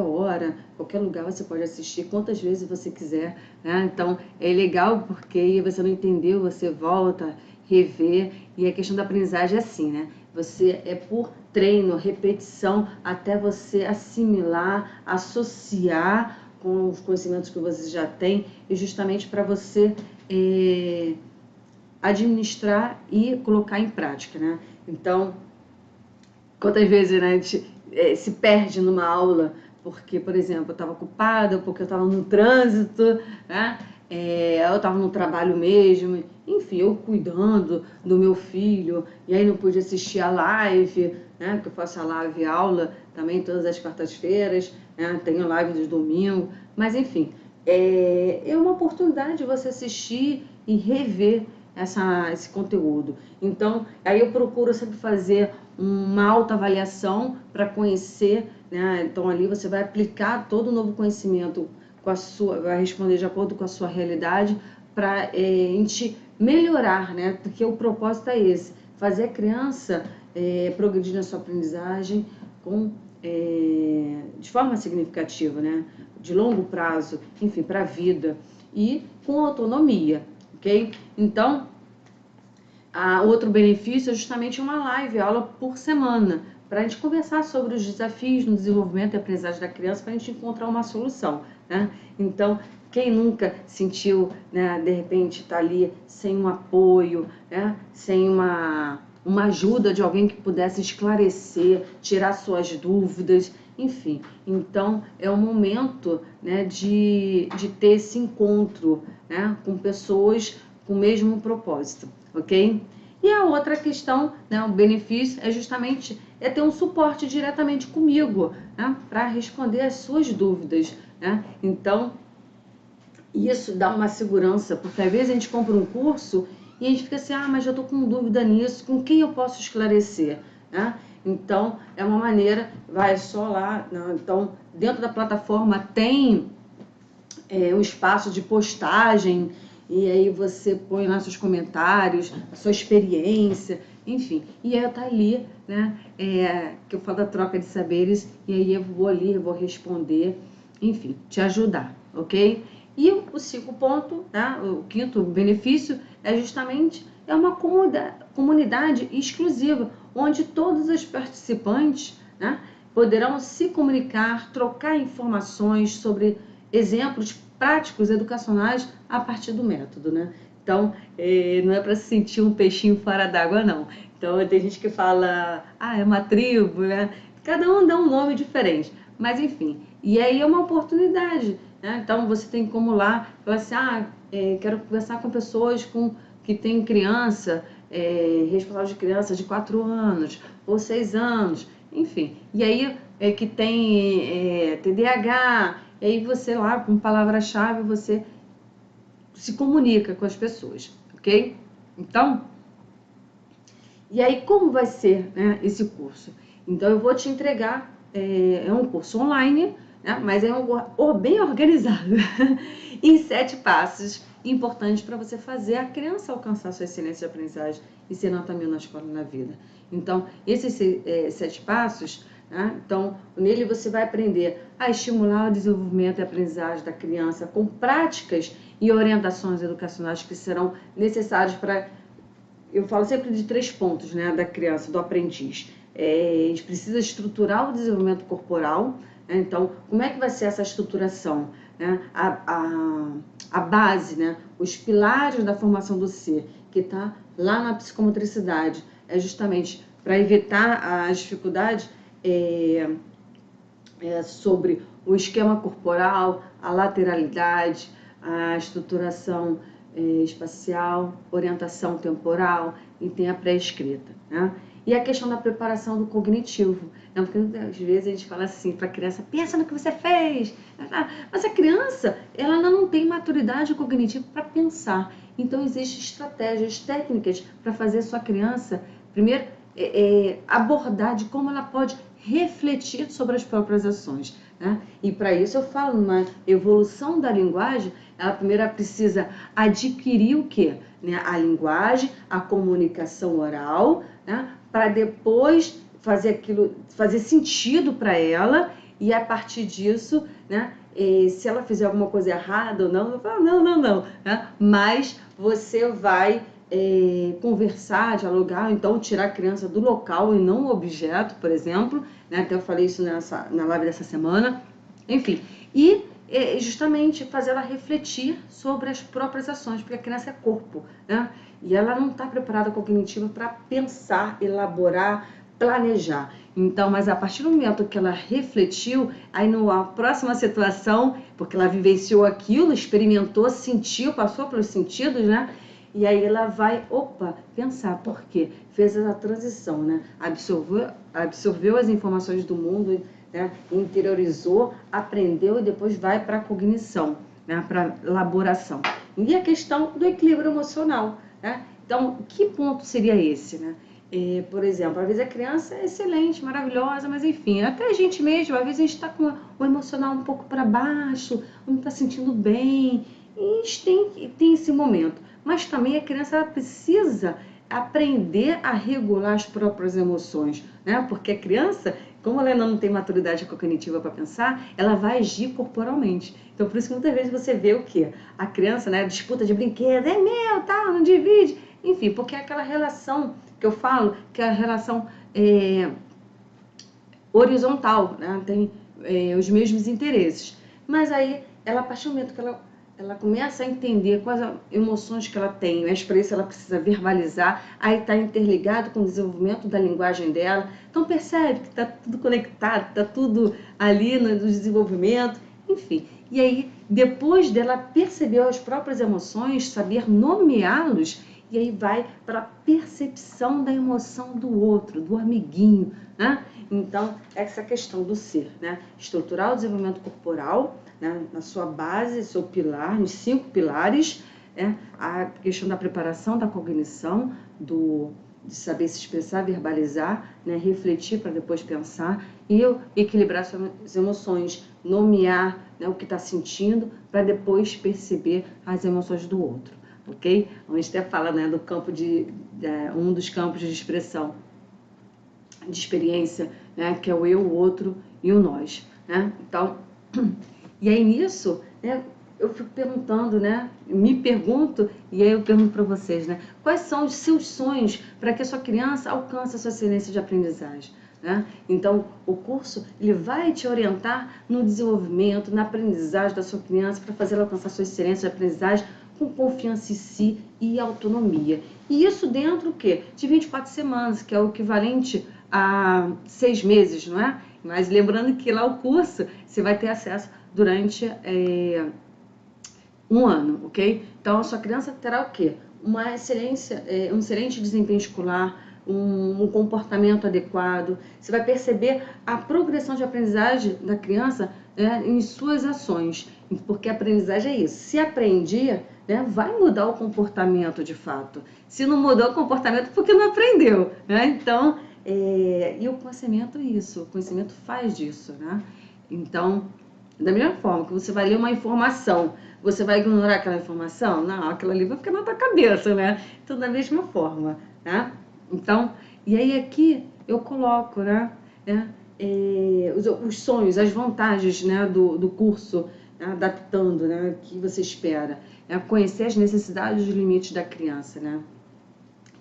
hora, qualquer lugar você pode assistir quantas vezes você quiser, né? Então é legal porque você não entendeu, você volta, rever, e a questão da aprendizagem é assim, né? Você por treino, repetição, até você assimilar, associar com os conhecimentos que você já tem, e justamente para você administrar e colocar em prática, né? Então, quantas vezes, né, a gente se perde numa aula porque, por exemplo, eu estava ocupada, porque eu estava no trânsito, né? Eu estava no trabalho mesmo, enfim, eu cuidando do meu filho, e aí não pude assistir a live, né? Porque eu faço a live aula também todas as quartas-feiras, né? Tenho live dos domingos, mas enfim, é uma oportunidade de você assistir e rever esse conteúdo. Então, aí eu procuro sempre fazer uma autoavaliação para conhecer, né? Então ali você vai aplicar todo o novo conhecimento vai responder de acordo com a sua realidade para a gente melhorar, né? Porque o propósito é esse, fazer a criança progredir na sua aprendizagem de forma significativa, né? De longo prazo, enfim, para a vida e com autonomia, ok? Então, outro benefício é justamente uma live, aula por semana, para a gente conversar sobre os desafios no desenvolvimento e aprendizagem da criança, para a gente encontrar uma solução, né? Então, quem nunca sentiu, né, de repente, estar ali sem um apoio, né, sem uma ajuda de alguém que pudesse esclarecer, tirar suas dúvidas, enfim. Então, é o momento, né, de ter esse encontro, né, com pessoas com o mesmo propósito, ok? E a outra questão, né, o benefício é justamente ter um suporte diretamente comigo, né, para responder as suas dúvidas, né? Então, isso dá uma segurança, porque às vezes a gente compra um curso e a gente fica assim, mas eu estou com dúvida nisso, com quem eu posso esclarecer, né? Então, é uma maneira, vai só lá, não, então, dentro da plataforma tem um espaço de postagem, e aí você põe lá seus comentários, a sua experiência, enfim. E aí eu tá ali, né, que eu falo da troca de saberes, e aí eu vou ali, eu vou responder, enfim, te ajudar, ok? E o 5º ponto, né, o 5º benefício é justamente uma comunidade exclusiva, onde todos os participantes, né, poderão se comunicar, trocar informações sobre exemplos práticos educacionais a partir do método, né? Então, não é para se sentir um peixinho fora d'água, não. Então, tem gente que fala, é uma tribo, né? Cada um dá um nome diferente. Mas, enfim, e aí é uma oportunidade, né? Então, você tem como lá, falar assim, quero conversar com pessoas que têm criança, responsável de criança de 4 anos ou 6 anos, enfim. E aí, que tem TDAH, e aí você lá, com palavra-chave, você se comunica com as pessoas, ok? Então, e aí como vai ser, né, esse curso? Então eu vou te entregar, é um curso online, né, mas é bem organizado, em 7 passos importantes para você fazer a criança alcançar sua excelência de aprendizagem e ser nota 1000 na escola e na vida. Então, esses 7 passos, né, então, nele você vai aprender a estimular o desenvolvimento e aprendizagem da criança com práticas e orientações educacionais que serão necessárias para... Eu falo sempre de 3 pontos, né, da criança, do aprendiz. A gente precisa estruturar o desenvolvimento corporal, né? Então, como é que vai ser essa estruturação? né, a base, né, os pilares da formação do ser, que está lá na psicomotricidade, é justamente para evitar as dificuldades sobre o esquema corporal, a lateralidade, a estruturação espacial, orientação temporal, e tem a pré-escrita, né? E a questão da preparação do cognitivo, né? Porque às vezes a gente fala assim para a criança, pensa no que você fez, mas a criança, ela ainda não tem maturidade cognitiva para pensar. Então existem estratégias, técnicas para fazer a sua criança, primeiro, abordar de como ela pode refletir sobre as próprias ações, né? E para isso eu falo numa evolução da linguagem, ela primeiro precisa adquirir o quê? Né? A linguagem, a comunicação oral, né? Para depois fazer aquilo, fazer sentido para ela, e a partir disso, né? Se ela fizer alguma coisa errada ou não, eu falo, não, né? Mas você vai conversar, dialogar, então tirar a criança do local e não o objeto, por exemplo, né? Até eu falei isso na live dessa semana, enfim, e justamente fazer ela refletir sobre as próprias ações, porque a criança é corpo, né? E ela não está preparada cognitiva para pensar, elaborar, planejar. Então, mas a partir do momento que ela refletiu, aí na próxima situação, porque ela vivenciou aquilo, experimentou, sentiu, passou pelos sentidos, né? E aí ela vai, pensar, por quê? Fez essa transição, né? Absorveu as informações do mundo, né? Interiorizou, aprendeu e depois vai para a cognição, né? Para elaboração. E a questão do equilíbrio emocional, né? Então, que ponto seria esse, né? Por exemplo, às vezes a criança é excelente, maravilhosa, mas enfim, até a gente mesmo, às vezes a gente está com o emocional um pouco para baixo, não está sentindo bem, e a gente tem esse momento. Mas também a criança ela precisa aprender a regular as próprias emoções, né? Porque a criança, como ela ainda não tem maturidade cognitiva para pensar, ela vai agir corporalmente. Então, por isso que muitas vezes você vê o quê? A criança, né, disputa de brinquedo, é meu, tal, não divide. Enfim, porque é aquela relação que eu falo, que é a relação horizontal, né? Tem os mesmos interesses. Mas aí, a partir do momento que ela começa a entender quais as emoções que ela tem, mas para isso ela precisa verbalizar, aí está interligado com o desenvolvimento da linguagem dela. Então percebe que está tudo conectado, está tudo ali no desenvolvimento, enfim. E aí, depois dela perceber as próprias emoções, saber nomeá-los, e aí vai para a percepção da emoção do outro, do amiguinho, né? Então, essa questão do ser, né? Estruturar o desenvolvimento corporal, né? Na sua base, seu pilar, nos 5 pilares, né? A questão da preparação da cognição, de saber se expressar, verbalizar, né? Refletir para depois pensar, e equilibrar suas emoções, nomear, né, o que está sentindo, para depois perceber as emoções do outro. Ok? A gente até fala, né, do campo um dos campos de expressão, de experiência, né, que é o eu, o outro e o nós, né? Então, e aí nisso, né, eu fico perguntando, né, me pergunto, e aí eu pergunto para vocês, né, quais são os seus sonhos para que a sua criança alcance a sua excelência de aprendizagem? Né? Então, o curso ele vai te orientar no desenvolvimento, na aprendizagem da sua criança, para fazer ela alcançar a sua excelência de aprendizagem com confiança em si e autonomia. E isso dentro o quê? De 24 semanas, que é o equivalente a 6 meses, não é? Mas lembrando que lá o curso você vai ter acesso durante 1 ano, ok? Então, a sua criança terá o quê? Um excelente desempenho escolar, um comportamento adequado. Você vai perceber a progressão de aprendizagem da criança, né, em suas ações, porque a aprendizagem é isso. Se aprendia, né, vai mudar o comportamento de fato. Se não mudou o comportamento, porque não aprendeu, né? Então, e o conhecimento é isso. O conhecimento faz disso, né? Então, da mesma forma que você vai ler uma informação, você vai ignorar aquela informação? Não, aquilo ali vai ficar na tua cabeça, né? Então, da mesma forma, né? Então, e aí aqui eu coloco, né, os sonhos, as vantagens, né, do curso, né, adaptando, né, o que você espera, conhecer as necessidades e os limites da criança, né?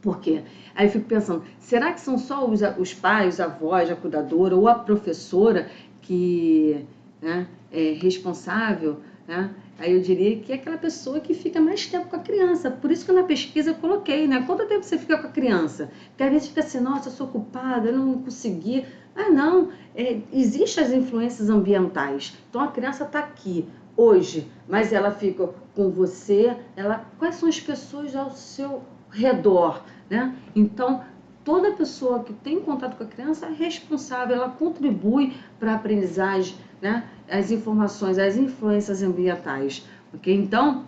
Por quê? Aí eu fico pensando, será que são só os pais, a avós, a cuidadora ou a professora que, né, é responsável né? Aí eu diria que é aquela pessoa que fica mais tempo com a criança. Por isso que na pesquisa eu coloquei, né? Quanto tempo você fica com a criança? Porque às vezes fica assim, nossa, eu sou ocupada, eu não consegui. Ah, não, existem as influências ambientais. Então a criança está aqui hoje, mas ela fica com você, quais são as pessoas ao seu redor, né? Então, toda pessoa que tem contato com a criança é responsável, ela contribui para a aprendizagem, né? As informações, as influências ambientais, ok? Então,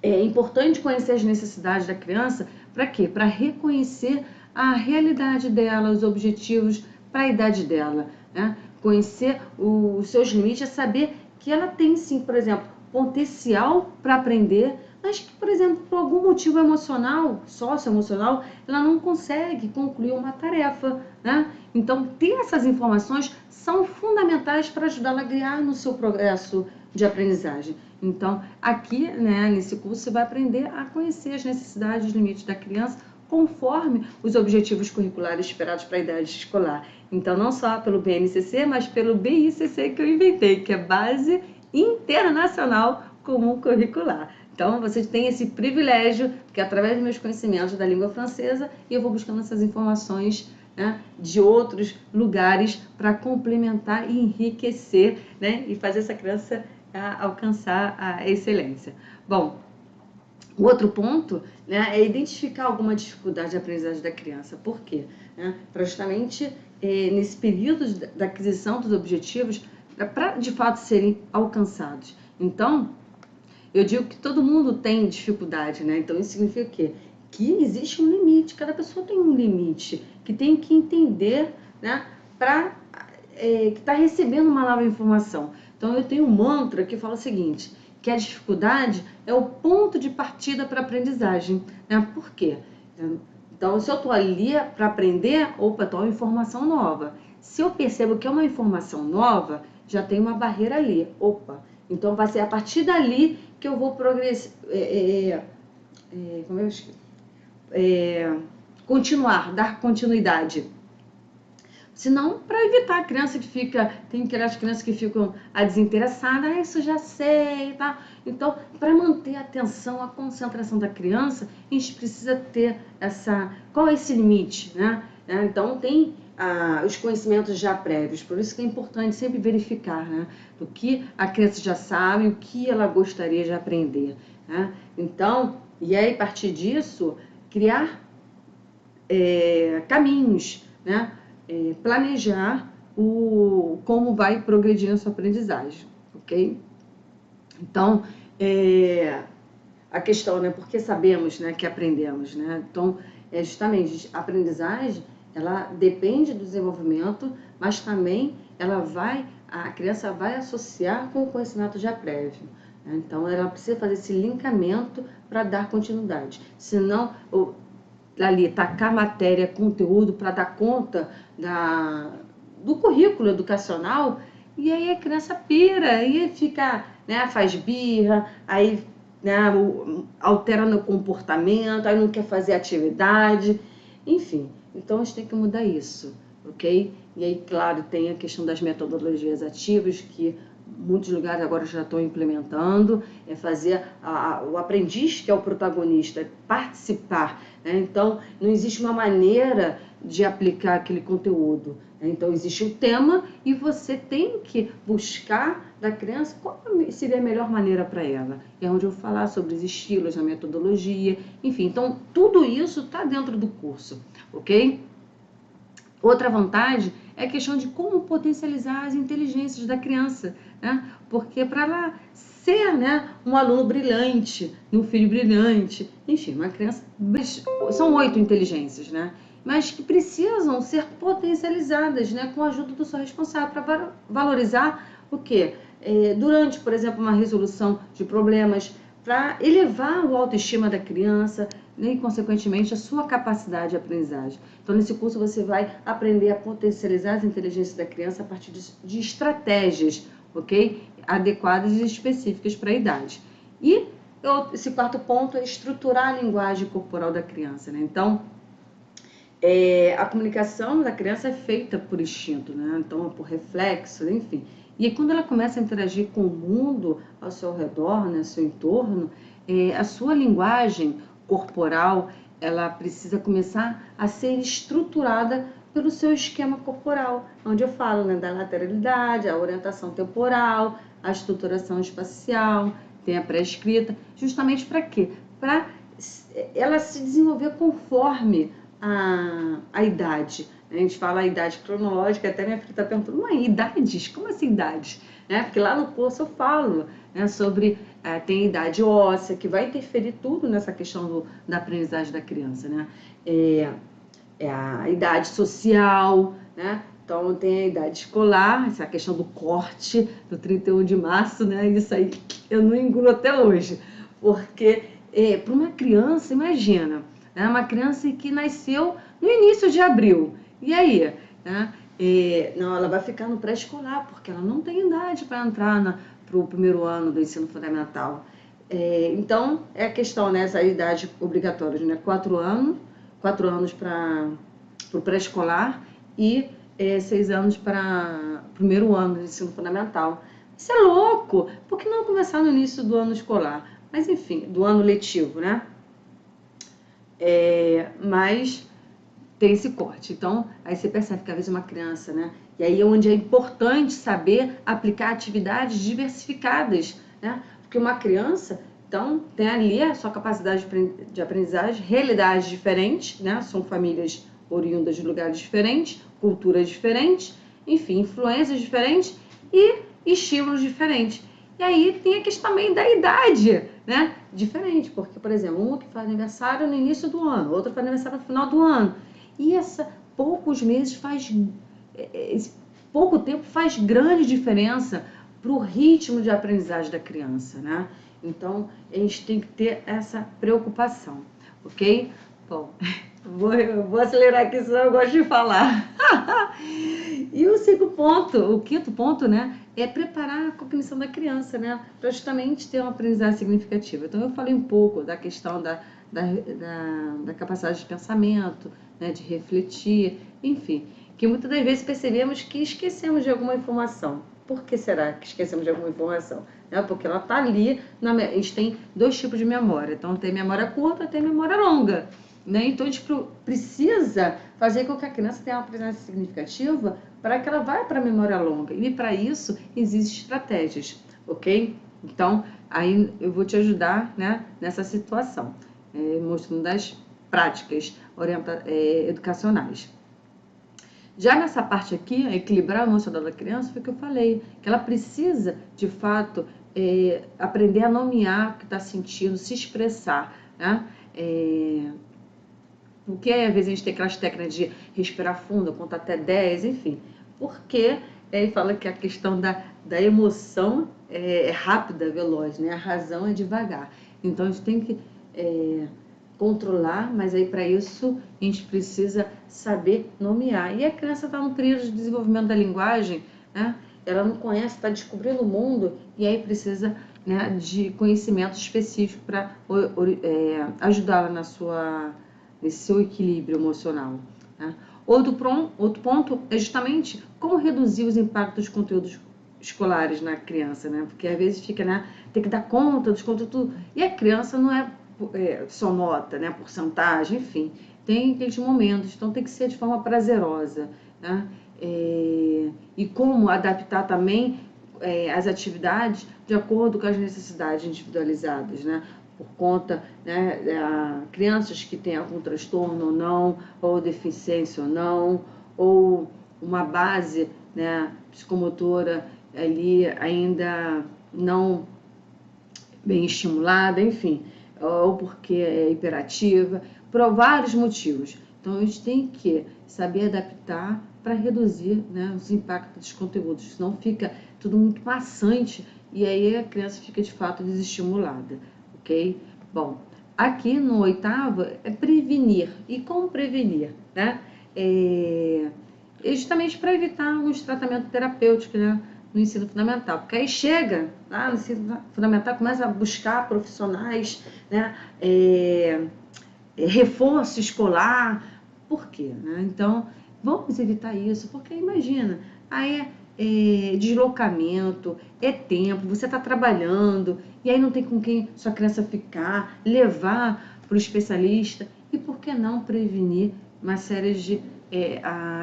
é importante conhecer as necessidades da criança, para quê? Para reconhecer a realidade dela, os objetivos para a idade dela, né? Conhecer os seus limites, é saber que ela tem sim, por exemplo, potencial para aprender, mas que, por exemplo, por algum motivo emocional, socioemocional, ela não consegue concluir uma tarefa, né? Então, ter essas informações são fundamentais para ajudá-la a guiar no seu progresso de aprendizagem. Então, aqui, né, nesse curso, você vai aprender a conhecer as necessidades e os limites da criança conforme os objetivos curriculares esperados para a idade escolar. Então, não só pelo BNCC, mas pelo BICC que eu inventei, que é Base Internacional Comum Curricular. Então, vocês têm esse privilégio, que através dos meus conhecimentos da língua francesa, eu vou buscando essas informações, né, de outros lugares para complementar e enriquecer, né, e fazer essa criança alcançar a excelência. Bom, o outro ponto, né, é identificar alguma dificuldade de aprendizagem da criança. Por quê? Para justamente nesse período da aquisição dos objetivos, para de fato serem alcançados. Então, eu digo que todo mundo tem dificuldade, né? Então, isso significa o quê? Que existe um limite, cada pessoa tem um limite, que tem que entender, né, para que está recebendo uma nova informação. Então, eu tenho um mantra que fala o seguinte, que a dificuldade é o ponto de partida para a aprendizagem, né? Por quê? Então, se eu estou ali para aprender, opa, estou uma informação nova. Se eu percebo que é uma informação nova, já tem uma barreira ali, opa. Então, vai ser a partir dali que eu vou progredir, continuar, dar continuidade. Senão, para evitar a criança que fica, tem aquelas crianças que ficam desinteressadas, isso já sei, tá? Então, para manter a atenção, a concentração da criança, a gente precisa ter qual é esse limite, né? Então, tem os conhecimentos já prévios, por isso que é importante sempre verificar, né? Do que a criança já sabe, o que ela gostaria de aprender, né? Então, e aí, a partir disso, criar caminhos, né? Planejar como vai progredir a sua aprendizagem, ok? Então, a questão, né, porque sabemos, né, que aprendemos, né? Então, justamente, a aprendizagem, ela depende do desenvolvimento, mas também a criança vai associar com o conhecimento já prévio, né? Então, ela precisa fazer esse linkamento para dar continuidade, senão ali tacar matéria, conteúdo para dar conta do currículo educacional, e aí a criança pira, aí fica, né, faz birra, aí, né, altera no comportamento, aí não quer fazer atividade, enfim. Então a gente tem que mudar isso, ok? E aí, claro, tem a questão das metodologias ativas, que muitos lugares agora já estão implementando, fazer o aprendiz, que é o protagonista, participar, né? Então, não existe uma maneira de aplicar aquele conteúdo, né? Então, existe o tema e você tem que buscar da criança qual seria a melhor maneira para ela. É onde eu vou falar sobre os estilos, a metodologia, enfim. Então, tudo isso está dentro do curso, ok? Outra vantagem é a questão de como potencializar as inteligências da criança, né? Porque para ela ser, né, um aluno brilhante, um filho brilhante, enfim, uma criança... São 8 inteligências, né? Mas que precisam ser potencializadas, né, com a ajuda do seu responsável para valorizar o quê? Durante, por exemplo, uma resolução de problemas, para elevar o autoestima da criança, né, e, consequentemente, a sua capacidade de aprendizagem. Então, nesse curso, você vai aprender a potencializar as inteligências da criança a partir de estratégias, ok? Adequadas e específicas para a idade. E esse quarto ponto é estruturar a linguagem corporal da criança, né? Então, a comunicação da criança é feita por instinto, né? Então, por reflexo, enfim. E aí, quando ela começa a interagir com o mundo ao seu redor, né, ao seu entorno, a sua linguagem corporal, ela precisa começar a ser estruturada pelo seu esquema corporal, onde eu falo, né, da lateralidade, a orientação temporal, a estruturação espacial, tem a pré-escrita, justamente para quê? Para ela se desenvolver conforme a idade. A gente fala a idade cronológica, até minha filha está perguntando, mãe, idades? Como assim idades? Porque lá no curso eu falo, né, sobre, tem idade óssea, que vai interferir tudo nessa questão da aprendizagem da criança, né? A idade social, né? Então tem a idade escolar, essa questão do corte do 31 de março, né? Isso aí que eu não engulo até hoje, porque para uma criança, imagina, né? Uma criança que nasceu no início de abril, e aí, né? Não, ela vai ficar no pré-escolar, porque ela não tem idade para entrar para o primeiro ano do ensino fundamental. Então, é a questão, né? Essa idade obrigatória, né? 4 anos para o pré-escolar e 6 anos para o primeiro ano do ensino fundamental. Isso é louco! Por que não começar no início do ano escolar? Mas, enfim, do ano letivo, né? Mas tem esse corte. Então, aí você percebe que às vezes uma criança, né? E aí é onde é importante saber aplicar atividades diversificadas, né? Porque uma criança, então, tem ali a sua capacidade de aprendizagem, realidades diferentes, né? São famílias oriundas de lugares diferentes, culturas diferentes, enfim, influências diferentes e estímulos diferentes. E aí tem a questão também da idade, né? Diferente, porque, por exemplo, uma que faz aniversário no início do ano, outra faz aniversário no final do ano. E poucos meses esse pouco tempo faz grande diferença para o ritmo de aprendizagem da criança, né? Então, a gente tem que ter essa preocupação, ok? Bom, vou acelerar aqui, senão eu gosto de falar. E o quinto ponto, né, é preparar a cognição da criança, né, para justamente ter uma aprendizagem significativa. Então, eu falei um pouco da questão da capacidade de pensamento, né, de refletir, enfim, que muitas das vezes percebemos que esquecemos de alguma informação. Por que será que esquecemos de alguma informação? Porque ela está ali, a gente tem 2 tipos de memória, então tem memória curta e tem memória longa. Né? Então a gente precisa fazer com que a criança tenha uma aprendizagem significativa para que ela vá para a memória longa. E para isso existem estratégias, ok? Então aí eu vou te ajudar, né, nessa situação, mostrando as práticas educacionais. Já nessa parte aqui, equilibrar o emocional da criança, foi o que eu falei, que ela precisa, de fato, aprender a nomear o que está sentindo, se expressar, né? Porque às vezes a gente tem aquelas técnicas de respirar fundo, contar até 10, enfim. Porque ele fala que a questão da emoção é rápida, veloz, né? A razão é devagar. Então a gente tem que controlar, mas aí para isso a gente precisa saber nomear. E a criança está no período de desenvolvimento da linguagem, né? Ela não conhece, está descobrindo o mundo e aí precisa, né, de conhecimento específico para ajudá-la nesse seu equilíbrio emocional. Né? Outro ponto é justamente como reduzir os impactos dos conteúdos escolares na criança, né? Porque às vezes fica, né, tem que dar conta dos conteúdos, e a criança não é só nota, né, porcentagem, enfim, tem aqueles momentos, então tem que ser de forma prazerosa, né? E como adaptar também as atividades de acordo com as necessidades individualizadas, né? Por conta, né, crianças que têm algum transtorno ou não, ou deficiência ou não, ou uma base, né, psicomotora ali ainda não bem estimulada, enfim, ou porque é hiperativa, por vários motivos. Então, a gente tem que saber adaptar para reduzir, né, os impactos dos conteúdos, senão fica tudo muito maçante e aí a criança fica de fato desestimulada, ok? Bom, aqui no 8º é prevenir. E como prevenir, né? Justamente para evitar alguns tratamentos terapêuticos, né, no ensino fundamental, porque aí chega lá no ensino fundamental, começa a buscar profissionais, né, reforço escolar. Por quê? Né? Então, vamos evitar isso, porque imagina, aí deslocamento, é tempo, você está trabalhando, e aí não tem com quem sua criança ficar, levar para o especialista, e por que não prevenir uma série de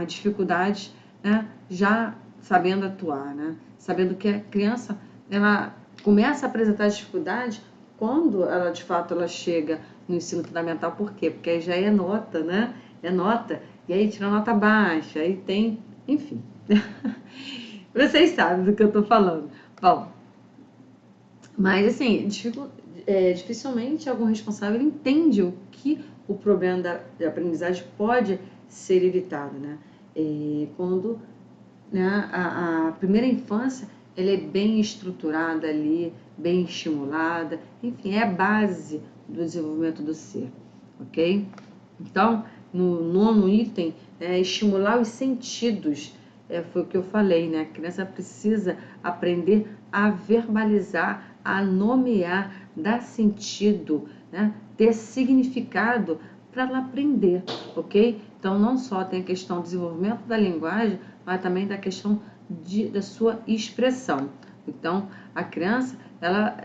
dificuldades, né, já sabendo atuar, né, sabendo que a criança, ela começa a apresentar dificuldades quando ela, de fato, ela chega no ensino fundamental. Por quê? Porque aí já é nota, né, é nota, e aí tira nota baixa, aí tem, enfim. Vocês sabem do que eu estou falando. Bom, mas assim, dificilmente algum responsável entende o que o problema da aprendizagem pode ser evitado, né? Quando, né, a primeira infância ela é bem estruturada ali, bem estimulada, enfim, é a base do desenvolvimento do ser, ok? Então, no 9º item, estimular os sentidos, foi o que eu falei, né? A criança precisa aprender a verbalizar, a nomear, dar sentido, né? Ter significado para ela aprender, ok? Então, não só tem a questão do desenvolvimento da linguagem, mas também da questão da sua expressão. Então, a criança, ela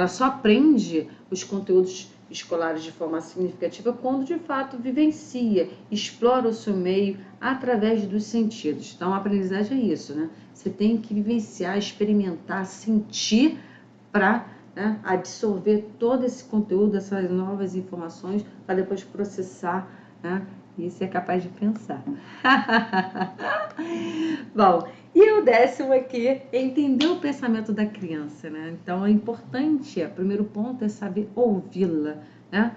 só aprende os conteúdos escolares de forma significativa quando, de fato, vivencia, explora o seu meio através dos sentidos. Então, a aprendizagem é isso, né? Você tem que vivenciar, experimentar, sentir para, né, absorver todo esse conteúdo, essas novas informações, para depois processar, né, e ser capaz de pensar. Bom, e o 10º aqui é entender o pensamento da criança, né? Então é importante, o primeiro ponto é saber ouvi-la, né?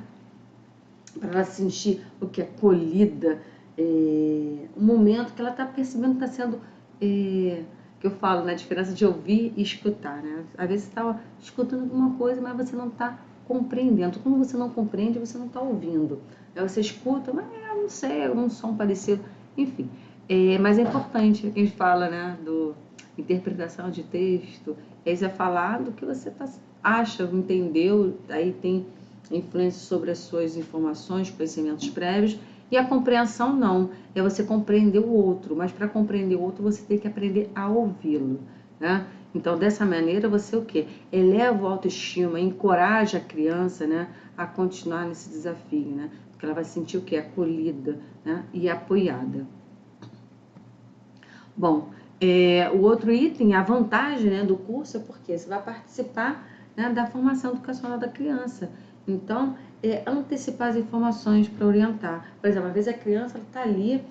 Para ela sentir o que é acolhida, o momento que ela está percebendo que está sendo, que eu falo, né? A diferença de ouvir e escutar, né? Às vezes você está escutando alguma coisa, mas você não está compreendendo. Quando você não compreende, você não está ouvindo. Aí você escuta, mas não sei, é um som parecido, enfim. Mas é importante, a gente fala, né, do interpretação de texto, aí você falar do que você acha, entendeu, aí tem influência sobre as suas informações, conhecimentos prévios, e a compreensão não, é você compreender o outro, mas para compreender o outro você tem que aprender a ouvi-lo, né? Então, dessa maneira, você o quê? Eleva a autoestima, encoraja a criança, né, a continuar nesse desafio, né? Porque ela vai sentir o quê? Acolhida, né, e apoiada. Bom, o outro item, a vantagem, né, do curso é porque você vai participar, né, da formação educacional da criança. Então, antecipar as informações para orientar. Por exemplo, às vezes a criança está ali,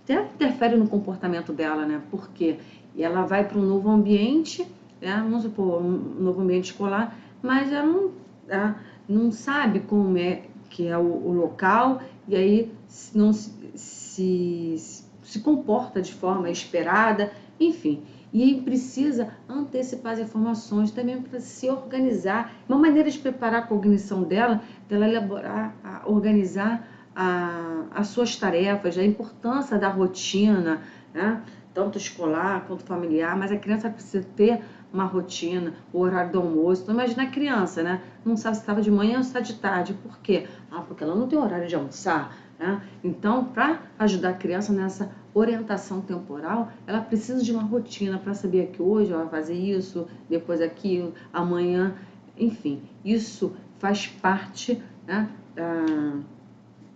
até interfere no comportamento dela, né? Porque ela vai para um novo ambiente, né? Vamos supor, um novo ambiente escolar, mas ela não sabe como é que é o local, e aí não se comporta de forma esperada, enfim. E precisa antecipar as informações também para se organizar. Uma maneira de preparar a cognição dela elaborar, organizar as suas tarefas, a importância da rotina, né? Tanto escolar quanto familiar, mas a criança precisa ter uma rotina, o horário do almoço. Então, imagina a criança, né? Não sabe se estava de manhã ou se está de tarde. Por quê? Porque ela não tem horário de almoçar, né? Então, para ajudar a criança nessa orientação temporal, ela precisa de uma rotina para saber que hoje ela vai fazer isso, depois aquilo, amanhã, enfim. Isso faz parte, né,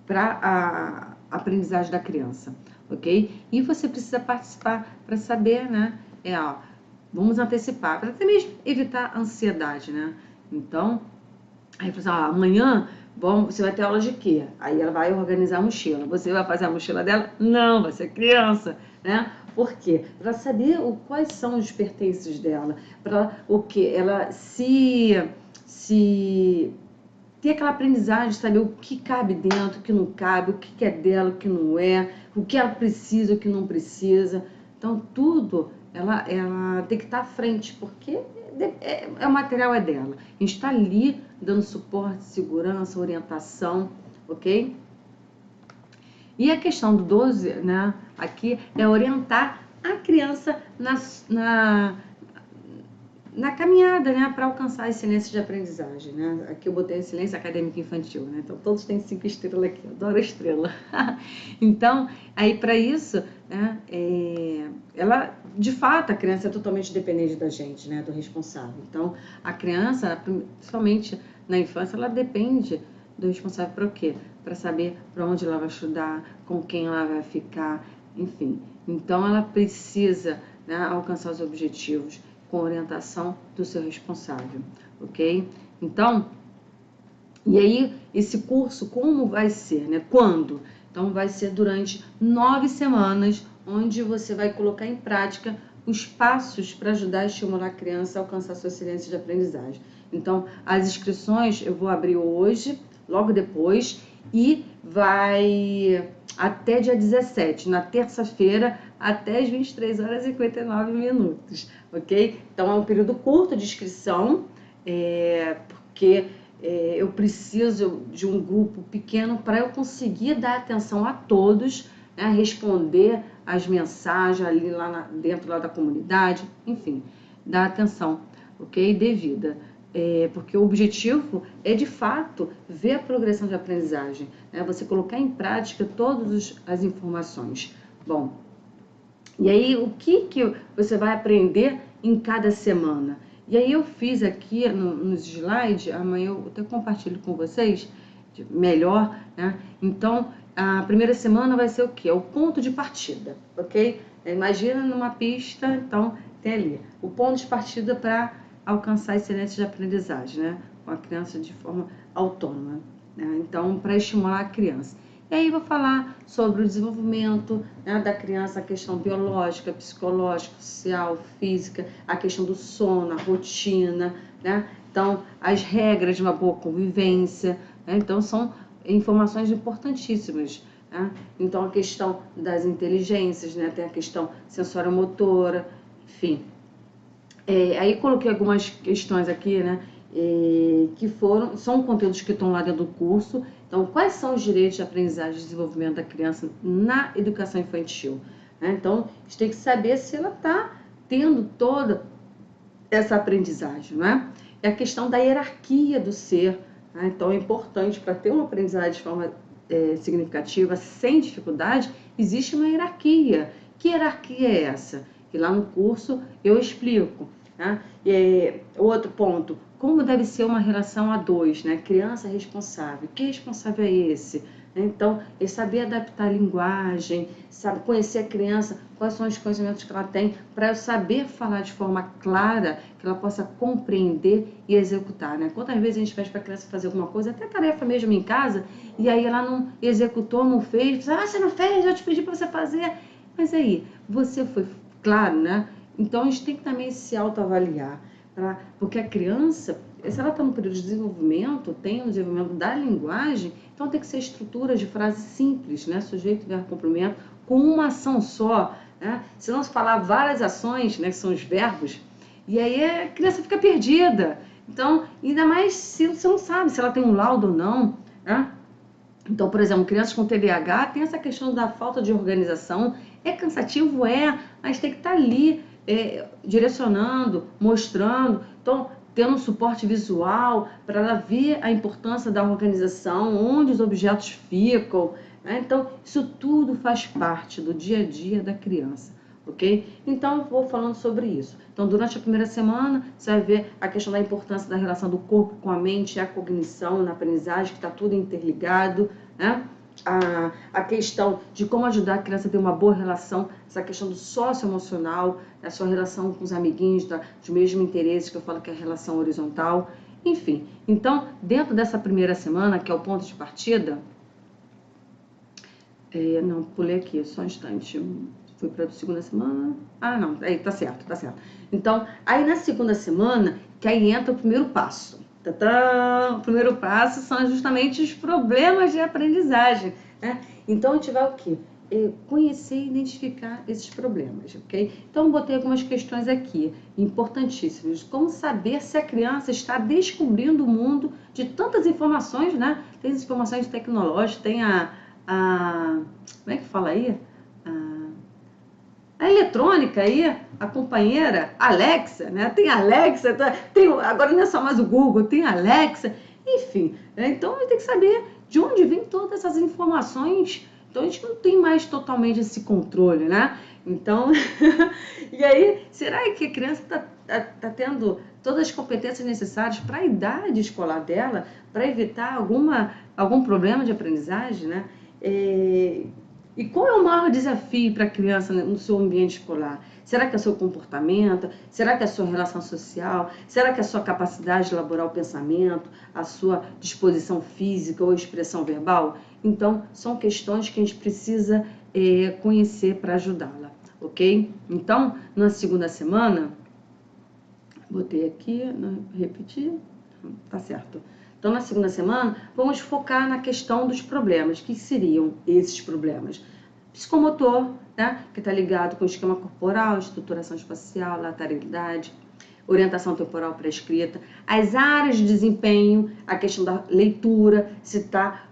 para a aprendizagem da criança, ok? E você precisa participar para saber, né? Vamos antecipar, para até mesmo evitar a ansiedade, né? Então, aí você fala, amanhã você vai ter aula de quê? Aí ela vai organizar a mochila. Você vai fazer a mochila dela? Não, vai ser criança, né? Por quê? Para saber quais são os pertences dela, para o que ela se ter aquela aprendizagem de saber o que cabe dentro, o que não cabe, o que é dela, o que não é, o que ela precisa, o que não precisa. Então, tudo ela tem que estar à frente, porque o material é dela. A gente está ali dando suporte, segurança, orientação, ok? E a questão do 12, né, aqui, é orientar a criança na caminhada, né, para alcançar a excelência de aprendizagem, né? Aqui eu botei excelência acadêmica infantil, né? Então todos têm 5 estrelas aqui, eu adoro a estrela. Então, aí para isso, né, ela, de fato, a criança é totalmente dependente da gente, né, do responsável. Então, a criança, principalmente na infância, ela depende do responsável para o quê? Para saber para onde ela vai estudar, com quem ela vai ficar, enfim. Então, ela precisa, né, alcançar os objetivos com orientação do seu responsável, ok? Então, e aí, esse curso, como vai ser, né? Quando? Então, vai ser durante 9 semanas, onde você vai colocar em prática os passos para ajudar a estimular a criança a alcançar sua excelência de aprendizagem. Então, as inscrições eu vou abrir hoje, logo depois, e vai até dia 17, na terça-feira, até as 23 horas e 59 minutos, ok? Então, é um período curto de inscrição, porque eu preciso de um grupo pequeno para eu conseguir dar atenção a todos, né, responder as mensagens ali dentro lá da comunidade, enfim, dar atenção, ok? Devida. Porque o objetivo é, de fato, ver a progressão de aprendizagem, né? Você colocar em prática todas as informações. Bom, e aí o que você vai aprender em cada semana? E aí eu fiz aqui nos slides, amanhã eu até compartilho com vocês melhor, né? Então, a primeira semana vai ser o quê? É o ponto de partida, ok? Imagina numa pista, então tem ali o ponto de partida para alcançar a excelência de aprendizagem, né? Com a criança de forma autônoma, né? Então, para estimular a criança. E aí vou falar sobre o desenvolvimento, né, da criança, a questão biológica, psicológica, social, física, a questão do sono, a rotina, né? Então, as regras de uma boa convivência, né? Então, são informações importantíssimas, né? Então, a questão das inteligências, né? Tem a questão sensório-motora, enfim. Aí coloquei algumas questões aqui, né? Que são conteúdos que estão lá dentro do curso. Então, quais são os direitos de aprendizagem e desenvolvimento da criança na educação infantil? Né? Então, a gente tem que saber se ela está tendo toda essa aprendizagem, né? É a questão da hierarquia do ser, né? Então, é importante para ter uma aprendizagem de forma significativa, sem dificuldade, existe uma hierarquia. Que hierarquia é essa? E lá no curso eu explico. Né? Outro ponto, como deve ser uma relação a dois, né? Criança responsável. Que responsável é esse? Então, é saber adaptar a linguagem, sabe, conhecer a criança, quais são os conhecimentos que ela tem, para eu saber falar de forma clara, que ela possa compreender e executar, né? Quantas vezes a gente pede para a criança fazer alguma coisa, até tarefa mesmo em casa, e aí ela não executou, não fez, você não fez, eu te pedi para você fazer. Mas aí, você foi claro, né? Então, a gente tem que também se autoavaliar, porque a criança, se ela está no período de desenvolvimento, tem o desenvolvimento da linguagem, então tem que ser estruturas de frase simples, né? Sujeito, verbo, complemento, com uma ação só, né? Se não se falar várias ações, né, que são os verbos, e aí a criança fica perdida. Então, ainda mais se você não sabe se ela tem um laudo ou não, né? Então, por exemplo, crianças com TDAH tem essa questão da falta de organização. É cansativo, mas tem que estar ali direcionando, mostrando. Então, tendo um suporte visual para ela ver a importância da organização, onde os objetos ficam, né? Então, isso tudo faz parte do dia a dia da criança, ok? Então, vou falando sobre isso. Então, durante a primeira semana, você vai ver a questão da importância da relação do corpo com a mente, a cognição, na aprendizagem, que está tudo interligado, né? A questão de como ajudar a criança a ter uma boa relação, essa questão do socioemocional, a sua relação com os amiguinhos, dos mesmos interesses, que eu falo que é a relação horizontal, enfim. Então, dentro dessa primeira semana, que é o ponto de partida, não, pulei aqui, só um instante, fui para a segunda semana, não, aí tá certo. Então, aí na segunda semana, que aí entra o primeiro passo. O primeiro passo são justamente os problemas de aprendizagem, né? Então, a gente vai o quê? Conhecer e identificar esses problemas, ok? Então, botei algumas questões aqui, importantíssimas. Como saber se a criança está descobrindo o mundo de tantas informações, né? Tem as informações tecnológicas, tem como é que fala aí? A eletrônica aí, a companheira Alexa, né? Tem Alexa, tem, agora não é só mais o Google, tem Alexa, enfim. Então a gente tem que saber de onde vem todas essas informações. Então a gente não tem mais totalmente esse controle, né? Então, e aí, será que a criança está tendo todas as competências necessárias para a idade escolar dela, para evitar algum problema de aprendizagem, né? E qual é o maior desafio para a criança no seu ambiente escolar? Será que é o seu comportamento? Será que é a sua relação social? Será que é a sua capacidade de elaborar o pensamento? A sua disposição física ou expressão verbal? Então, são questões que a gente precisa conhecer para ajudá-la, ok? Então, na segunda semana, botei aqui, repetir, tá certo. Então, na segunda semana, vamos focar na questão dos problemas. Que seriam esses problemas? Psicomotor, né? Que está ligado com o esquema corporal, estruturação espacial, lateralidade, orientação temporal para a escrita, as áreas de desempenho, a questão da leitura, se está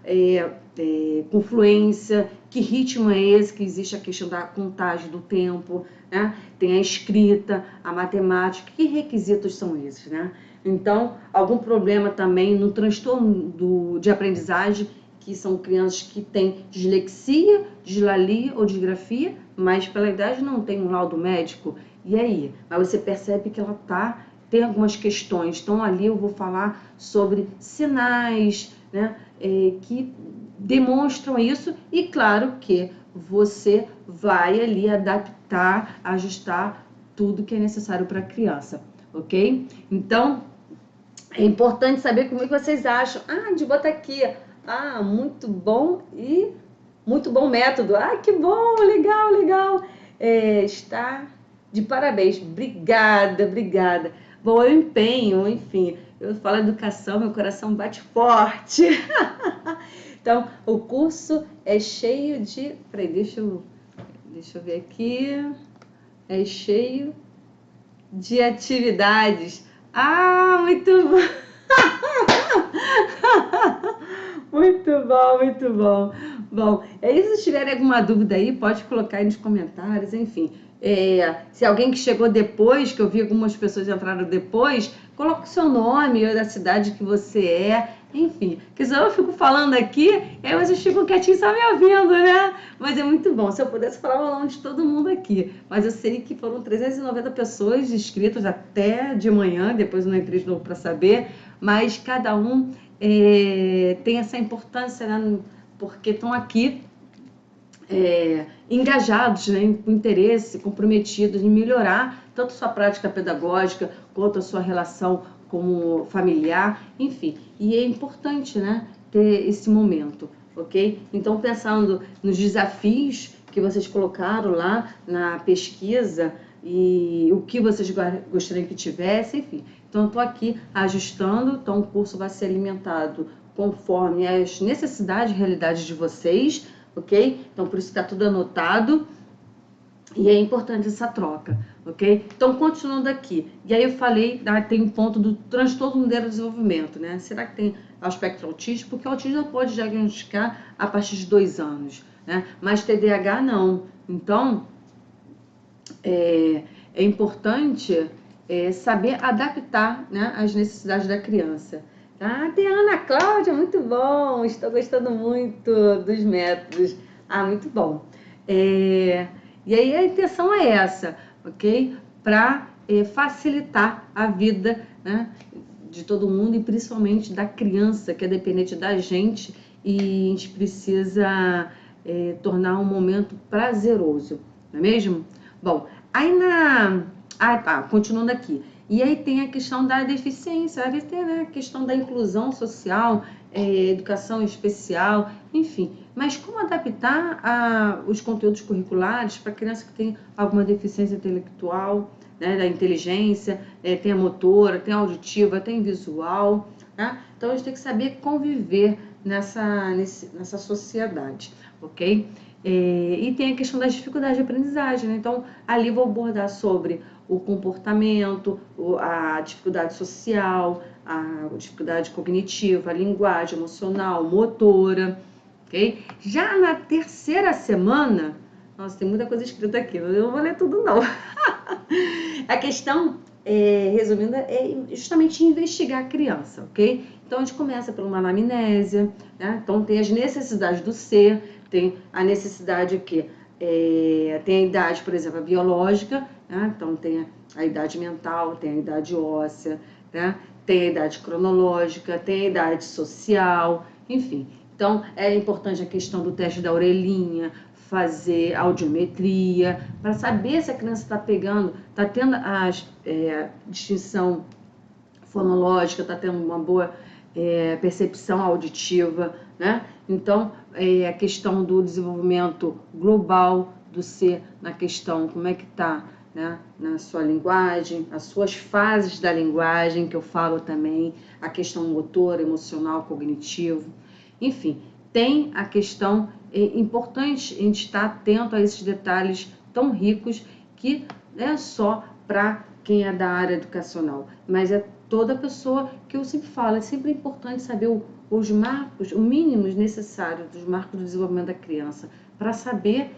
com fluência, que ritmo é esse, que existe a questão da contagem do tempo, né? Tem a escrita, a matemática, que requisitos são esses, né? Então, algum problema também no transtorno de aprendizagem, que são crianças que têm dislexia, dislalia ou disgrafia, mas pela idade não tem um laudo médico. E aí? Mas você percebe que ela tem algumas questões. Então, ali eu vou falar sobre sinais, né, que demonstram isso. E claro que você vai ali adaptar, ajustar tudo que é necessário para a criança, ok? Então, é importante saber como é que vocês acham. De botar aqui. Muito bom e muito bom método. Que bom, legal, legal. Está de parabéns. Obrigada, obrigada. Bom, eu empenho, enfim, eu falo educação, meu coração bate forte. Então, o curso é cheio de... Peraí, deixa eu ver aqui. É cheio de atividades. Muito bom. Muito bom, muito bom. Bom, se vocês tiverem alguma dúvida aí, pode colocar aí nos comentários, enfim. Se alguém que chegou depois, que eu vi algumas pessoas entraram depois, coloca o seu nome, da cidade que você é, enfim. Porque senão eu fico falando aqui, e aí vocês ficam quietinhos só me ouvindo, né? Mas é muito bom. Se eu pudesse falar o nome de todo mundo aqui. Mas eu sei que foram 390 pessoas inscritas até de manhã, depois eu não entrei de novo para saber, mas cada um tem essa importância, né? Porque estão aqui engajados, né, com interesse, comprometidos em melhorar tanto sua prática pedagógica quanto a sua relação como familiar, enfim. E é importante, né, ter esse momento, ok? Então, pensando nos desafios que vocês colocaram lá na pesquisa e o que vocês gostariam que tivesse, enfim. Então, eu estou aqui ajustando, então o curso vai ser alimentado conforme as necessidades e realidades de vocês, ok? Então, por isso está tudo anotado e é importante essa troca, ok? Então, continuando aqui. E aí eu falei, tem um ponto do transtorno do neurodesenvolvimento, né? Será que tem aspecto autístico? Porque o autismo pode diagnosticar a partir de 2 anos, né? Mas TDAH não. Então, é importante saber adaptar, né, as necessidades da criança. Tem a Ana Cláudia, muito bom, estou gostando muito dos métodos. Muito bom. E aí a intenção é essa, ok? Para facilitar a vida, né, de todo mundo e principalmente da criança, que é dependente da gente, e a gente precisa tornar um momento prazeroso, não é mesmo? Bom, aí continuando aqui. E aí tem a questão da deficiência, aí tem, né, a questão da inclusão social, educação especial, enfim. Mas como adaptar os conteúdos curriculares para criança que tem alguma deficiência intelectual, né, da inteligência, tem a motora, tem a auditiva, tem visual, né? Então a gente tem que saber conviver nessa sociedade, ok? E tem a questão das dificuldades de aprendizagem, né? Então ali vou abordar sobre o comportamento, a dificuldade social, a dificuldade cognitiva, a linguagem emocional, motora, ok? Já na terceira semana, Nossa, tem muita coisa escrita aqui, eu não vou ler tudo não. A questão, resumindo, é justamente investigar a criança, ok? Então a gente começa por uma anamnésia, né? Então tem as necessidades do ser, tem a necessidade que tem a idade, por exemplo, a biológica, né? Então tem a idade mental, tem a idade óssea, né? Tem a idade cronológica, tem a idade social, enfim. Então é importante a questão do teste da orelhinha, fazer audiometria, para saber se a criança está pegando, está tendo a distinção fonológica, está tendo uma boa percepção auditiva, né? Então, a questão do desenvolvimento global do ser, na questão como é que está, né, na sua linguagem, as suas fases da linguagem, que eu falo também, a questão motora, emocional, cognitivo, enfim, tem a questão importante a gente estar atento a esses detalhes tão ricos que não é só para quem é da área educacional, mas é toda pessoa, que eu sempre falo, é sempre importante saber os marcos, o mínimos necessários dos marcos do desenvolvimento da criança, para saber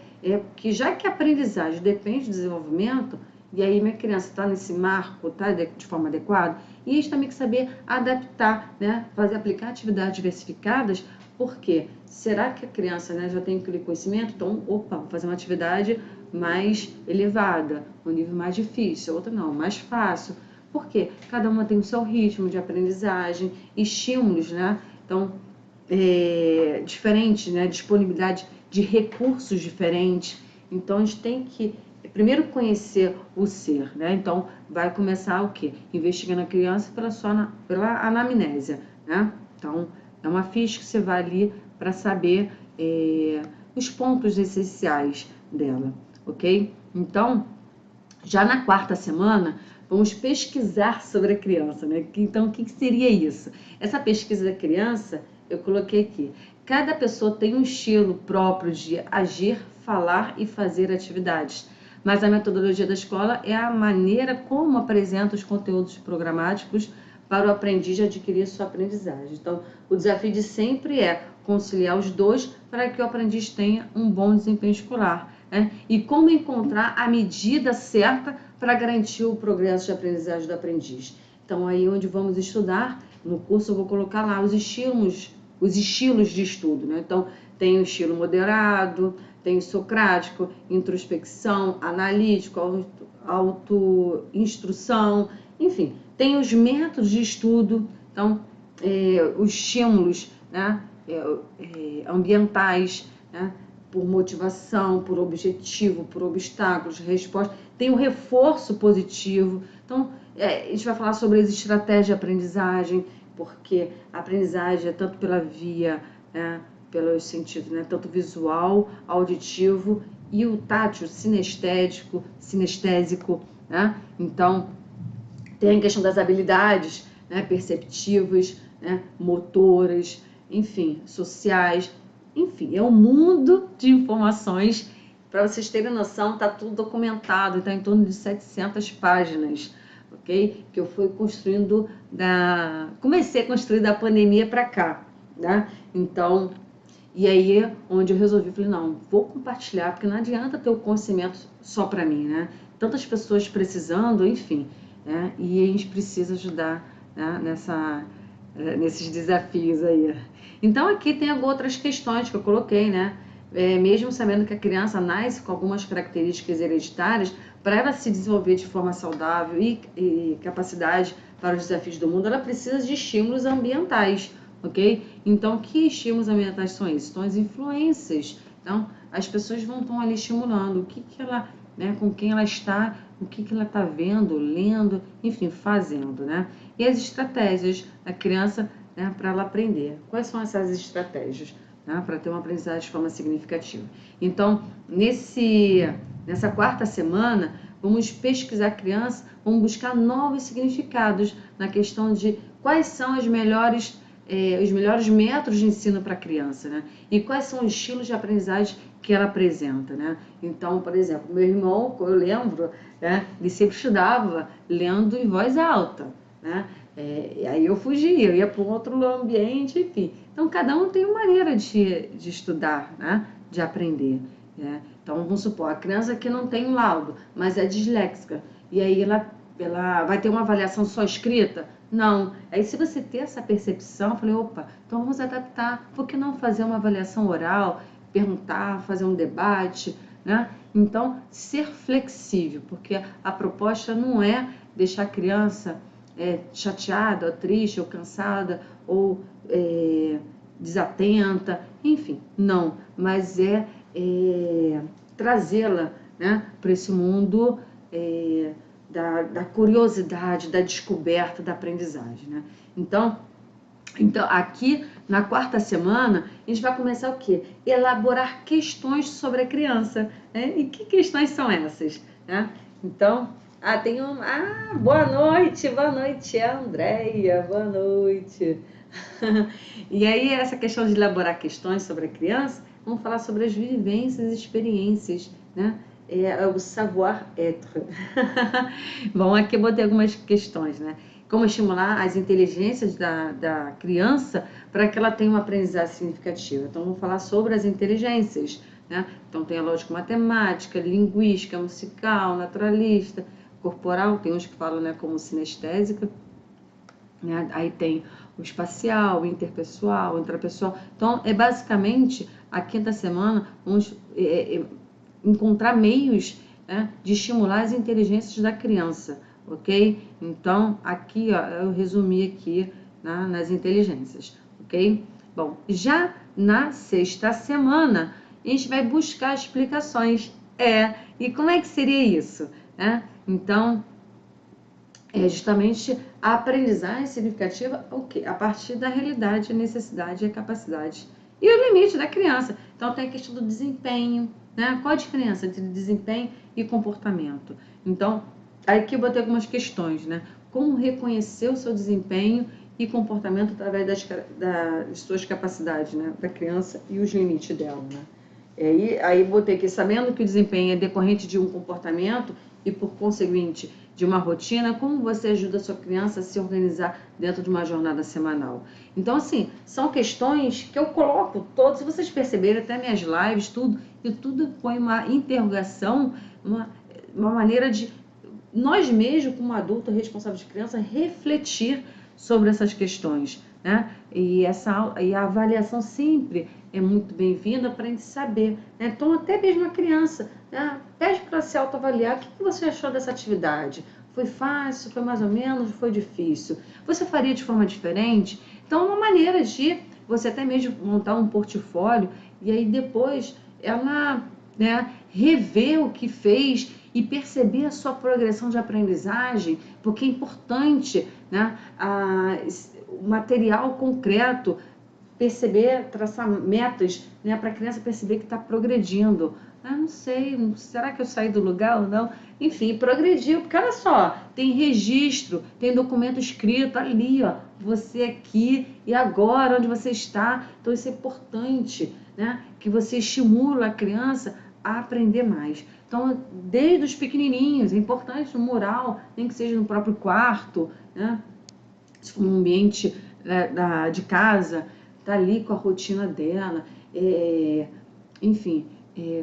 que já que a aprendizagem depende do desenvolvimento, e aí minha criança está nesse marco, tá, de forma adequada, e a gente também tem que saber adaptar, né, aplicar atividades diversificadas, porque será que a criança, né, já tem aquele conhecimento? Então, opa, vou fazer uma atividade mais elevada, um nível mais difícil, outra não, mais fácil. Porque cada uma tem o seu ritmo de aprendizagem, estímulos, né? Então, diferentes, né? Disponibilidade de recursos diferentes. Então, a gente tem que primeiro conhecer o ser, né? Então, vai começar o quê? Investigando a criança pela anamnésia, né? Então, é uma ficha que você vai ali para saber os pontos essenciais dela, ok? Então, já na quarta semana, vamos pesquisar sobre a criança, né? Então, o que seria isso? Essa pesquisa da criança, eu coloquei aqui. Cada pessoa tem um estilo próprio de agir, falar e fazer atividades. Mas a metodologia da escola é a maneira como apresenta os conteúdos programáticos para o aprendiz adquirir sua aprendizagem. Então, o desafio de sempre é conciliar os dois para que o aprendiz tenha um bom desempenho escolar. E como encontrar a medida certa para garantir o progresso de aprendizagem do aprendiz. Então, aí onde vamos estudar, no curso eu vou colocar lá os estilos de estudo, né? Então, tem o estilo moderado, tem o socrático, introspecção, analítico, autoinstrução, enfim, tem os métodos de estudo, então, os estímulos, né, ambientais, né, por motivação, por objetivo, por obstáculos, resposta. Tem o reforço positivo. Então, a gente vai falar sobre as estratégias de aprendizagem, porque a aprendizagem é tanto pela via, né, pelos sentidos, né, tanto visual, auditivo e o tátil, sinestésico, né? Então, tem a questão das habilidades, né, perceptivas, né, motoras, enfim, sociais. Enfim, é um mundo de informações. Para vocês terem noção, está tudo documentado, está em torno de 700 páginas, ok? Que eu fui construindo, comecei a construir da pandemia para cá, né? Então, e aí onde eu resolvi, falei, não, vou compartilhar, porque não adianta ter o conhecimento só para mim, né? Tantas pessoas precisando, enfim, né? E a gente precisa ajudar, né, nesses desafios aí. Então, aqui tem outras questões que eu coloquei, né? Mesmo sabendo que a criança nasce com algumas características hereditárias, para ela se desenvolver de forma saudável e capacidade para os desafios do mundo, ela precisa de estímulos ambientais, ok? Então, que estímulos ambientais são esses? São as influências. Então, as pessoas vão estar ali estimulando o que ela, né, com quem ela está, o que ela está vendo, lendo, enfim, fazendo, né? E as estratégias da criança, né, para ela aprender. Quais são essas estratégias, né, para ter uma aprendizagem de forma significativa? Então, nessa quarta semana, vamos pesquisar a criança, vamos buscar novos significados na questão de quais são os melhores métodos de ensino para a criança, né? E quais são os estilos de aprendizagem que ela apresenta, né? Então, por exemplo, meu irmão, eu lembro, né, ele sempre estudava lendo em voz alta, né? Aí eu fugia, eu ia para um outro ambiente, enfim. Então, cada um tem uma maneira de estudar, né? De aprender. né? Então, vamos supor, a criança que não tem um laudo, mas é disléxica, e aí ela vai ter uma avaliação só escrita? Não. Aí, se você ter essa percepção, eu falei, opa, então vamos adaptar. Por que não fazer uma avaliação oral, perguntar, fazer um debate, né? Então, ser flexível, porque a proposta não é deixar a criança chateada, ou triste, ou cansada, ou desatenta, enfim, não, mas trazê-la, né, para esse mundo da curiosidade, da descoberta, da aprendizagem, né? Então, aqui na quarta semana, a gente vai começar o quê? Elaborar questões sobre a criança, né? E que questões são essas, né? Então, tem boa noite, Andréia, boa noite. E aí, essa questão de elaborar questões sobre a criança, vamos falar sobre as vivências e experiências, né? O savoir-être. Bom, aqui eu botei algumas questões, né? Como estimular as inteligências da criança para que ela tenha uma aprendizagem significativa. Então, vamos falar sobre as inteligências, né? Então, tem a lógico-matemática, linguística, musical, naturalista, corporal, tem uns que falam, né, como sinestésica, né? Aí tem o espacial, o interpessoal, o intrapessoal. Então, basicamente, a quinta semana, vamos encontrar meios, né, de estimular as inteligências da criança, ok? Então, aqui, ó, eu resumi aqui, né, nas inteligências, ok? Bom, já na sexta semana, a gente vai buscar explicações. E como é que seria isso, né? Então, justamente a aprendizagem significativa, a partir da realidade, a necessidade e a capacidade. E o limite da criança. Então, tem a questão do desempenho, né? Qual a diferença entre desempenho e comportamento? Então, aqui eu botei algumas questões, né? Como reconhecer o seu desempenho e comportamento através das suas capacidades, né? Da criança e os limites dela, né? Aí botei aqui, sabendo que o desempenho é decorrente de um comportamento e, por conseguinte, de uma rotina, como você ajuda a sua criança a se organizar dentro de uma jornada semanal? Então, assim, são questões que eu coloco todas, se vocês perceberem, até minhas lives, tudo põe uma interrogação, uma maneira de nós mesmos, como adulto responsável de criança, refletir sobre essas questões, né? E a avaliação sempre é muito bem-vinda para a gente saber, né? Então, até mesmo a criança, né, pede para se autoavaliar. O que você achou dessa atividade? Foi fácil? Foi mais ou menos? Foi difícil? Você faria de forma diferente? Então, uma maneira de você até mesmo montar um portfólio e aí depois ela, né, rever o que fez e perceber a sua progressão de aprendizagem, porque é importante, né, o material concreto, perceber, traçar metas, né, para a criança perceber que está progredindo. Não sei, será que eu saí do lugar ou não? Enfim, progrediu, porque olha só, tem registro, tem documento escrito ali, ó, você aqui e agora, onde você está. Então, isso é importante, né, que você estimula a criança a aprender mais. Então, desde os pequenininhos, é importante no mural, nem que seja no próprio quarto, né, se for um ambiente de casa, tá ali com a rotina dela, enfim,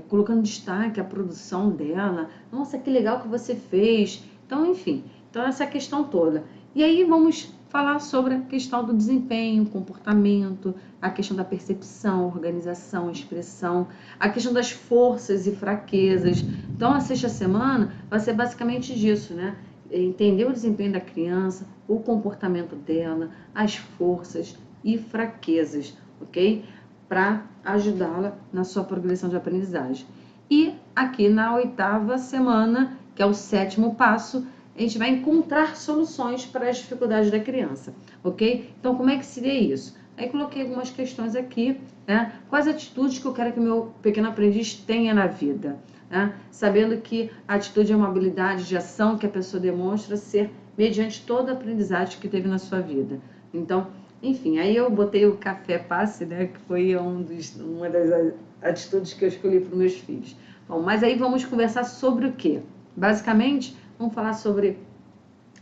colocando destaque a produção dela. Nossa, que legal que você fez. Então, enfim, então essa questão toda. E aí vamos falar sobre a questão do desempenho, comportamento, a questão da percepção, organização, expressão, a questão das forças e fraquezas. Então, a sexta semana vai ser basicamente disso, né? Entender o desempenho da criança, o comportamento dela, as forças e fraquezas, ok? Para ajudá-la na sua progressão de aprendizagem. E aqui na oitava semana, que é o sétimo passo, a gente vai encontrar soluções para as dificuldades da criança, ok? Então, como é que seria isso? Aí coloquei algumas questões aqui, né? Quais atitudes que eu quero que o meu pequeno aprendiz tenha na vida? Né? Sabendo que a atitude é uma habilidade de ação que a pessoa demonstra ser mediante toda a aprendizagem que teve na sua vida. Então, enfim, aí eu botei o café passe, né, que foi uma das atitudes que eu escolhi para os meus filhos. Bom, mas aí vamos conversar sobre o quê? Basicamente, vamos falar sobre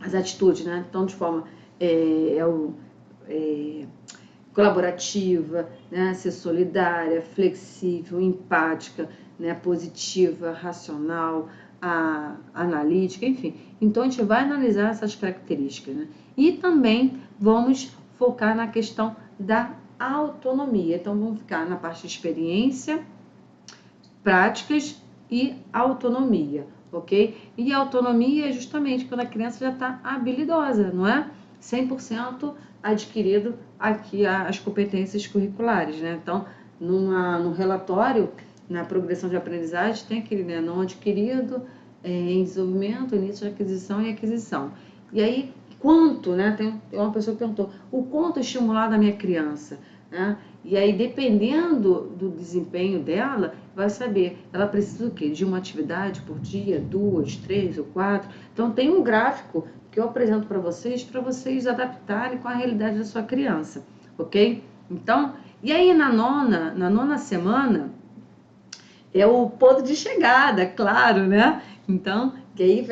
as atitudes, né? Então, de forma colaborativa, né? Ser solidária, flexível, empática, né? Positiva, racional, analítica, enfim. Então, a gente vai analisar essas características, né? E também vamos focar na questão da autonomia. Então, vamos ficar na parte de experiência, práticas e autonomia, ok? E a autonomia é justamente quando a criança já está habilidosa, não é? 100% adquirido aqui as competências curriculares, né? Então, no relatório, na progressão de aprendizagem, tem aquele, né, não adquirido, em desenvolvimento, início de aquisição e aquisição. E aí, quanto, né? Tem uma pessoa que perguntou, o quanto estimular da minha criança, né? E aí, dependendo do desempenho dela, vai saber, ela precisa do quê? De uma atividade por dia, 2, 3 ou 4. Então, tem um gráfico que eu apresento para vocês adaptarem com a realidade da sua criança, ok? Então, e aí na nona semana, é o ponto de chegada, claro, né? Então, que aí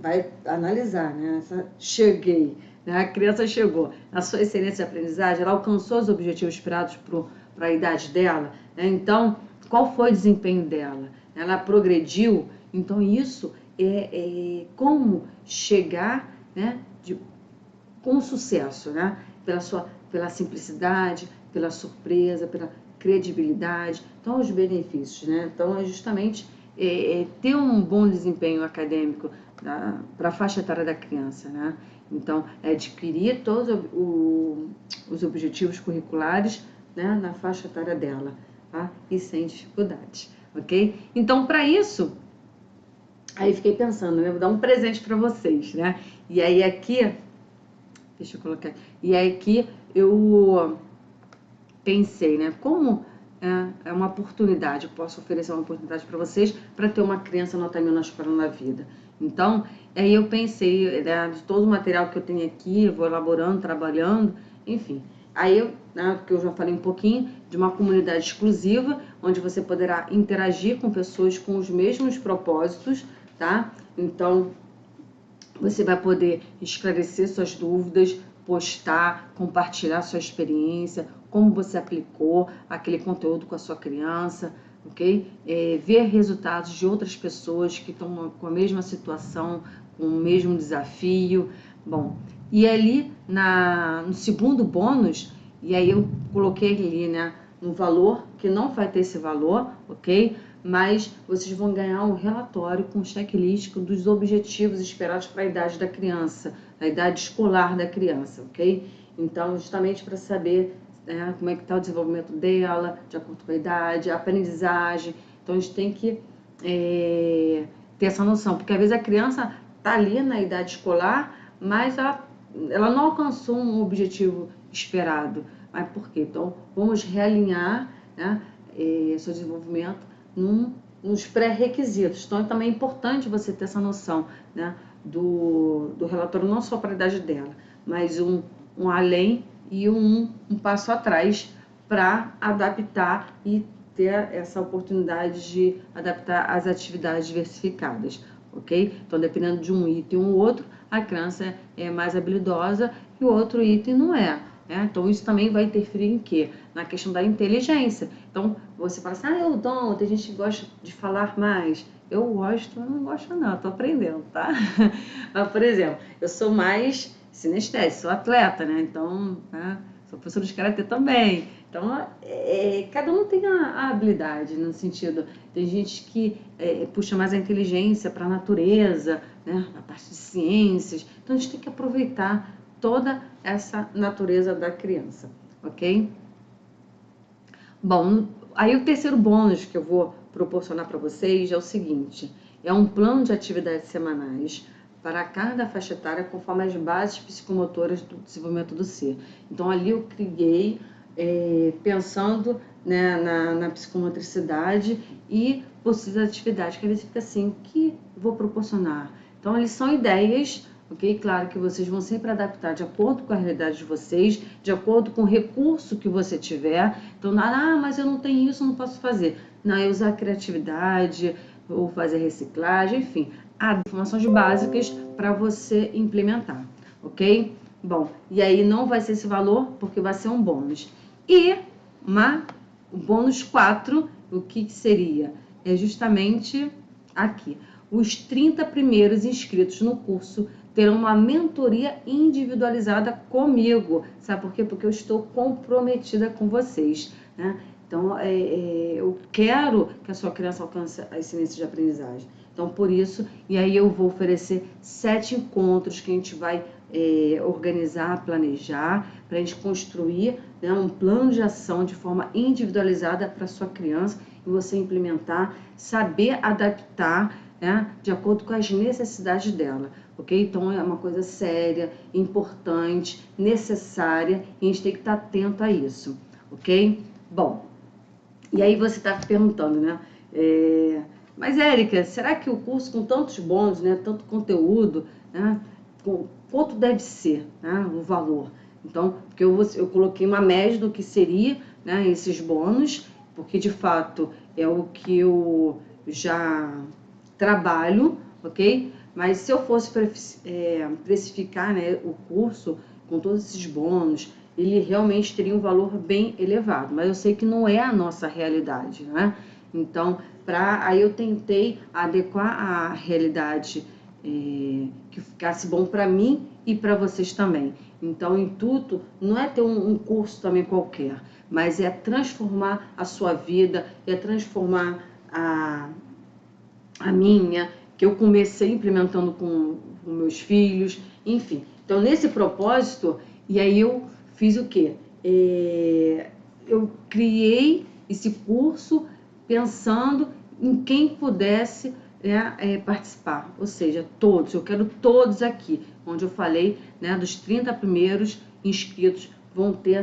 vai analisar, né? Cheguei, né? A criança chegou na sua excelência de aprendizagem, ela alcançou os objetivos esperados para a idade dela, né? Então, qual foi o desempenho dela? Ela progrediu? Então, isso é como chegar, né, com sucesso, né? Pela simplicidade, pela surpresa, pela credibilidade. Então, os benefícios, né? Então, é justamente ter um bom desempenho acadêmico para a faixa etária da criança, né? Então, é adquirir todos os objetivos curriculares, né, na faixa etária dela, tá? E sem dificuldades, ok? Então, para isso, aí fiquei pensando, né? Vou dar um presente para vocês, né? E aí aqui, deixa eu colocar, e aí aqui eu pensei, né? Como é uma oportunidade, eu posso oferecer uma oportunidade para vocês para ter uma criança nota 1000 na escola na vida. Então, aí eu pensei, né, de todo o material que eu tenho aqui, eu vou elaborando, trabalhando, enfim. Aí eu, né, porque eu já falei um pouquinho de uma comunidade exclusiva, onde você poderá interagir com pessoas com os mesmos propósitos, tá? Então, você vai poder esclarecer suas dúvidas, postar, compartilhar sua experiência, como você aplicou aquele conteúdo com a sua criança, ok? Ver resultados de outras pessoas que estão com a mesma situação, com o mesmo desafio. Bom, e ali no segundo bônus, e aí eu coloquei ali, né, um valor que não vai ter esse valor, ok? Mas vocês vão ganhar um relatório com checklist dos objetivos esperados para a idade da criança, a idade escolar da criança, ok? Então, justamente para saber, né, como é que está o desenvolvimento dela, de acordo com a idade, a aprendizagem. Então, a gente tem que ter essa noção, porque às vezes a criança está ali na idade escolar, mas ela não alcançou um objetivo esperado. Mas por quê? Então, vamos realinhar, né, seu desenvolvimento nos pré-requisitos. Então, também é importante você ter essa noção, né, do relatório, não só para a idade dela, mas um além e um passo atrás para adaptar e ter essa oportunidade de adaptar as atividades diversificadas, ok? Então, dependendo de um item ou outro, a criança é mais habilidosa e o outro item não é. Então, isso também vai interferir em quê? Na questão da inteligência. Então, você fala assim, eu dom, tem gente que gosta de falar mais. Eu gosto, eu não gosto não, estou aprendendo, tá? Mas, por exemplo, eu sou mais sinestésica, sou atleta, né? Então, sou professora de karatê também. Então, cada um tem a habilidade, no sentido, tem gente que puxa mais a inteligência para a natureza, né? Na parte de ciências. Então, a gente tem que aproveitar toda essa natureza da criança, ok? Bom, aí o terceiro bônus que eu vou proporcionar para vocês é o seguinte, é um plano de atividades semanais para cada faixa etária conforme as bases psicomotoras do desenvolvimento do ser. Então, ali eu criei, pensando, né, na psicomotricidade e possíveis atividades, que às vezes fica assim, que vou proporcionar? Então, eles são ideias, ok? Claro que vocês vão sempre adaptar de acordo com a realidade de vocês, de acordo com o recurso que você tiver. Então, mas eu não tenho isso, não posso fazer. Não, é usar a criatividade, ou fazer reciclagem, enfim, há informações básicas para você implementar, ok? Bom, e aí não vai ser esse valor, porque vai ser um bônus. E o bônus 4, o que seria? É justamente aqui. Os 30 primeiros inscritos no curso terão uma mentoria individualizada comigo. Sabe por quê? Porque eu estou comprometida com vocês, né? Então, eu quero que a sua criança alcance a excelência de aprendizagem. Então, por isso, e aí eu vou oferecer 7 encontros que a gente vai organizar, planejar, para a gente construir, né, um plano de ação de forma individualizada para a sua criança e você implementar, saber adaptar, né, de acordo com as necessidades dela, ok? Então é uma coisa séria, importante, necessária e a gente tem que estar atento a isso, ok? Bom, e aí você está perguntando, né? Mas, Érica, será que o curso com tantos bônus, né, tanto conteúdo, né, quanto deve ser, né, o valor? Então, porque eu coloquei uma média do que seria, né, esses bônus, porque de fato é o que eu já trabalho, ok? Mas se eu fosse precificar, né, o curso com todos esses bônus, ele realmente teria um valor bem elevado, mas eu sei que não é a nossa realidade, né? Então, aí eu tentei adequar a realidade que ficasse bom para mim e para vocês também. Então, o intuito não é ter um curso também qualquer, mas é transformar a sua vida, é transformar a minha, que eu comecei implementando com meus filhos, enfim. Então, nesse propósito, e aí eu fiz o quê? Eu criei esse curso pensando em quem pudesse participar, ou seja, todos, eu quero todos aqui, onde eu falei, né, dos 30 primeiros inscritos vão ter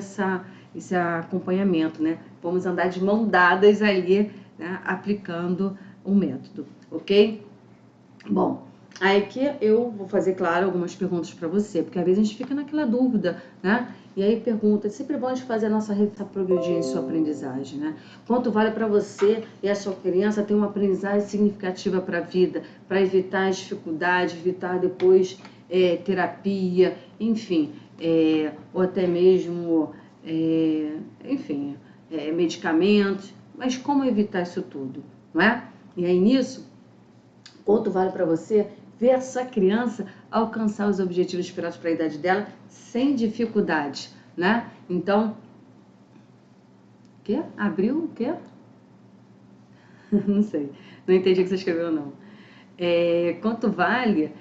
esse acompanhamento, né? Vamos andar de mão dadas ali, né, aplicando o método, ok? Bom, aí que eu vou fazer, claro, algumas perguntas para você, porque às vezes a gente fica naquela dúvida, né? E aí pergunta, é sempre bom a gente fazer a nossa progredir em sua aprendizagem, né? Quanto vale para você e a sua criança ter uma aprendizagem significativa para a vida, para evitar as dificuldades, evitar depois terapia, enfim, ou até mesmo, enfim, medicamentos, mas como evitar isso tudo, não é? E aí nisso, quanto vale para você ver a sua criança alcançar os objetivos esperados para a idade dela sem dificuldade, né? Então, o quê? Abriu o quê? Não sei, não entendi o que você escreveu, não. Quanto vale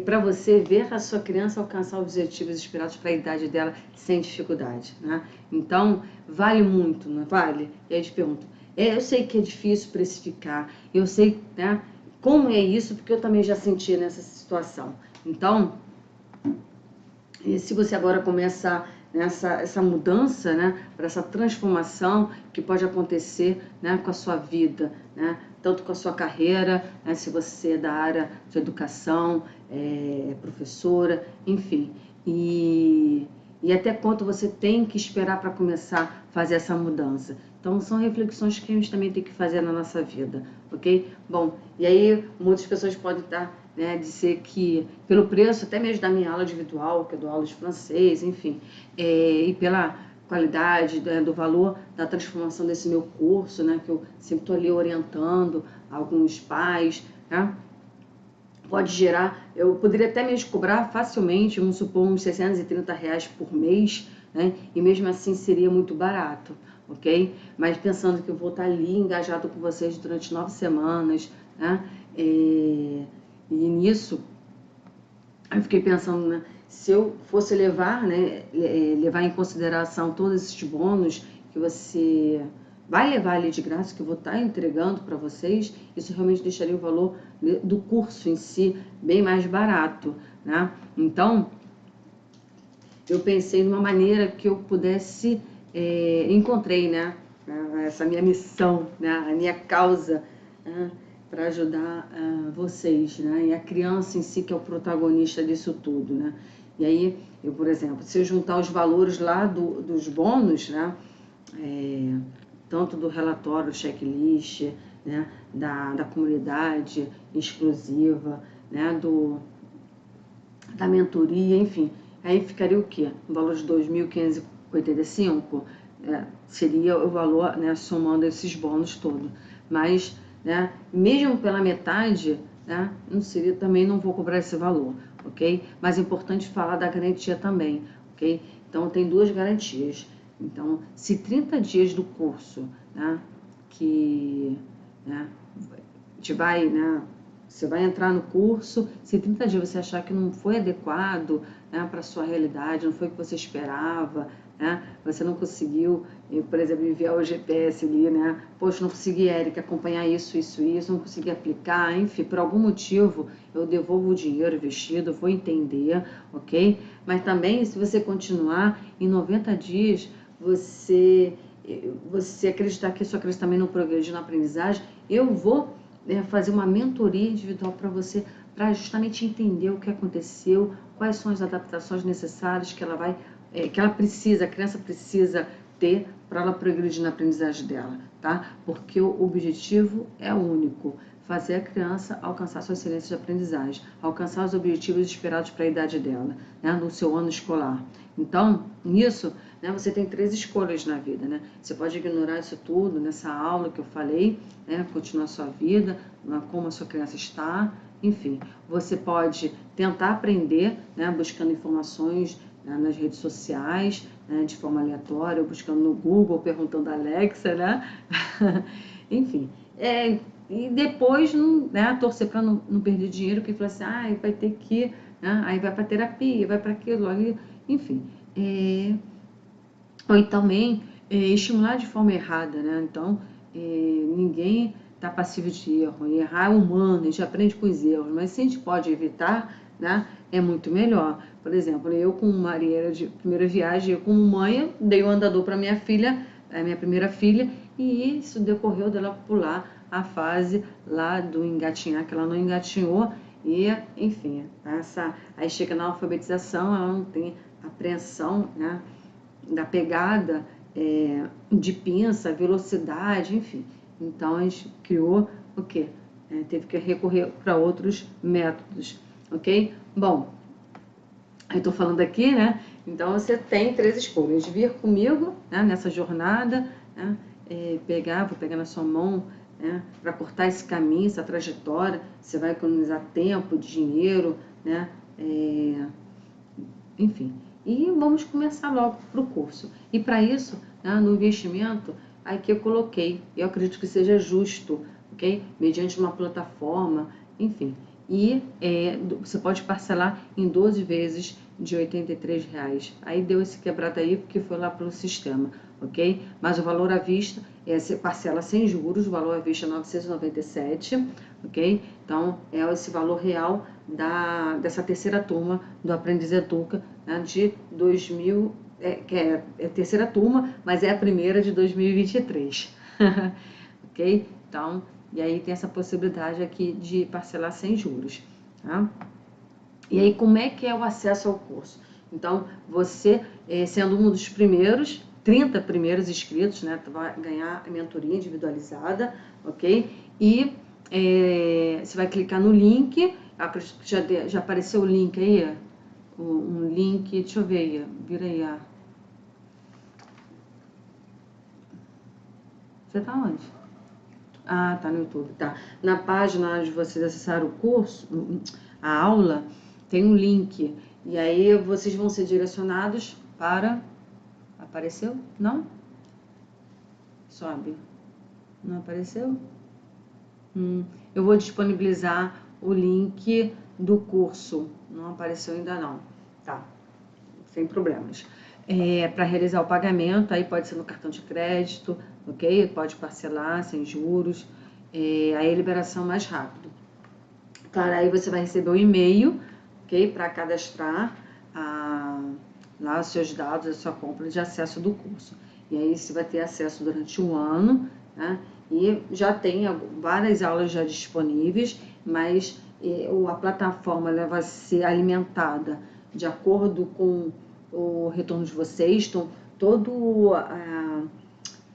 para você ver a sua criança alcançar os objetivos esperados para a idade dela sem dificuldade, né? Então, vale muito, não vale? E aí eu te pergunto, eu sei que é difícil precificar, eu sei, né, como é isso, porque eu também já senti nessa situação. Então, se você agora começar essa mudança, né, para essa transformação que pode acontecer, né, com a sua vida, né, tanto com a sua carreira, né, se você é da área de educação, professora, enfim, e até quanto você tem que esperar para começar a fazer essa mudança. Então, são reflexões que a gente também tem que fazer na nossa vida, ok? Bom, e aí muitas pessoas podem estar, né, dizer que pelo preço, até mesmo da minha aula individual, que eu dou aula de francês, enfim, e pela qualidade, né, do valor da transformação desse meu curso, né, que eu sempre estou ali orientando alguns pais, né, pode gerar, eu poderia até mesmo cobrar facilmente, vamos supor, uns R$630 por mês, né, e mesmo assim seria muito barato, ok? Mas pensando que eu vou estar ali engajado com vocês durante 9 semanas, né, e nisso, eu fiquei pensando, né, se eu fosse levar, né, levar em consideração todos esses bônus que você vai levar ali de graça, que eu vou estar entregando para vocês, isso realmente deixaria o valor do curso em si bem mais barato, né? Então, eu pensei numa maneira que eu pudesse, encontrei, né, essa minha missão, né, a minha causa, né, para ajudar vocês, né, e a criança em si que é o protagonista disso tudo, né. E aí, eu, por exemplo, se eu juntar os valores lá dos bônus, né, tanto do relatório, checklist, né, da comunidade exclusiva, né, da mentoria, enfim, aí ficaria o quê? Um valor de 2.585, seria o valor, né, somando esses bônus todos. Mas, né, mesmo pela metade, né, não seria, também não vou cobrar esse valor, ok? Mas é importante falar da garantia também, ok? Então, tem duas garantias. Então, se 30 dias do curso, né, que, né, você vai entrar no curso, se 30 dias você achar que não foi adequado, né, para a sua realidade, não foi o que você esperava, né, você não conseguiu, por exemplo, enviar o GPS ali, né, poxa, não consegui, Érica, acompanhar isso, não consegui aplicar, enfim, por algum motivo, eu devolvo o dinheiro investido, vou entender, ok? Mas também, se você continuar, em 90 dias, você acreditar que sua criança também não progredir na aprendizagem, eu vou fazer uma mentoria individual para você, para justamente entender o que aconteceu, quais são as adaptações necessárias que ela precisa, a criança precisa ter para ela progredir na aprendizagem dela, tá? Porque o objetivo é único, fazer a criança alcançar sua excelência de aprendizagem, alcançar os objetivos esperados para a idade dela, né, no seu ano escolar. Então, nisso, né, você tem 3 escolhas na vida, né? Você pode ignorar isso tudo nessa aula que eu falei, né, continuar a sua vida, como a sua criança está, enfim. Você pode tentar aprender, né, buscando informações, né, nas redes sociais, né, de forma aleatória, ou buscando no Google, perguntando a Alexa, né? Enfim, e depois, né, torcer para não perder dinheiro, porque fala assim, vai ter que, né, aí vai para terapia, vai para aquilo ali, enfim. Ou também estimular de forma errada, né? Então, ninguém está passivo de erro. E errar é humano, a gente aprende com os erros, mas se a gente pode evitar, né, é muito melhor. Por exemplo, eu com Maria de primeira viagem, eu como mãe, dei o andador para minha filha, a minha primeira filha, e isso decorreu dela pular a fase lá do engatinhar, que ela não engatinhou, e enfim, aí chega na alfabetização, ela não tem apreensão, né, da pegada, de pinça, velocidade, enfim. Então a gente criou o quê? Teve que recorrer para outros métodos, ok? Bom, eu estou falando aqui, né? Então você tem 3 escolhas: vir comigo, né, nessa jornada, né, vou pegar na sua mão, né, para cortar esse caminho, essa trajetória. Você vai economizar tempo, dinheiro, né? Enfim. E vamos começar logo para o curso. E para isso, né, no investimento, aqui eu coloquei, eu acredito que seja justo, ok? Mediante uma plataforma, enfim. E você pode parcelar em 12 vezes de R$ 83. Aí deu esse quebrado aí porque foi lá pelo sistema, ok? Mas o valor à vista, você parcela sem juros, o valor à vista é 997, ok? Então, é esse valor real dessa terceira turma do Aprendiz Educa, né, de 2000, que é a terceira turma, mas é a primeira de 2023, ok? Então, e aí tem essa possibilidade aqui de parcelar sem juros, tá? E aí, como é que é o acesso ao curso? Então, você, sendo um dos primeiros, 30 primeiros inscritos, né, vai ganhar a mentoria individualizada, ok? E você vai clicar no link, acredito que já apareceu o link aí, um link, deixa eu ver aí, vira aí, Você tá onde? Tá no YouTube, tá. Na página de vocês acessar o curso, a aula, tem um link. E aí vocês vão ser direcionados para... Apareceu? Não? Sobe. Não apareceu? Eu vou disponibilizar o link do curso. Não apareceu ainda não. Tá. Sem problemas. Para realizar o pagamento, aí pode ser no cartão de crédito, ok? Pode parcelar sem juros. Aí a liberação mais rápido. Claro, aí você vai receber um e-mail, ok? Para cadastrar lá os seus dados, a sua compra de acesso do curso. E aí você vai ter acesso durante um ano, né? E já tem várias aulas já disponíveis, mas a plataforma ela vai ser alimentada de acordo com o retorno de vocês, então toda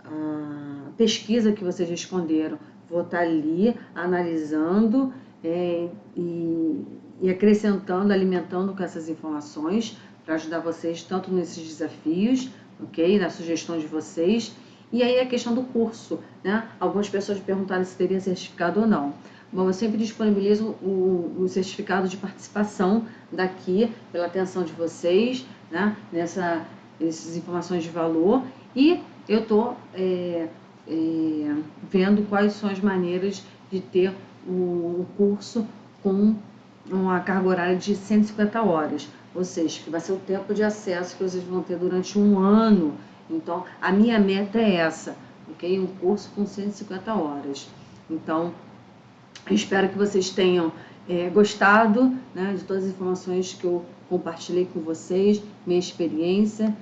a pesquisa que vocês responderam, vou estar ali analisando e acrescentando, alimentando com essas informações para ajudar vocês tanto nesses desafios, ok? Na sugestão de vocês. E aí a questão do curso, né? Algumas pessoas perguntaram se teria certificado ou não. Bom, eu sempre disponibilizo o certificado de participação daqui, pela atenção de vocês, né? Essas informações de valor. E eu estou vendo quais são as maneiras de ter o curso com uma carga horária de 150 horas, ou seja, que vai ser o tempo de acesso que vocês vão ter durante um ano. Então, a minha meta é essa, ok? Um curso com 150 horas. Então, eu espero que vocês tenham gostado, né, de todas as informações que eu compartilhei com vocês, minha experiência.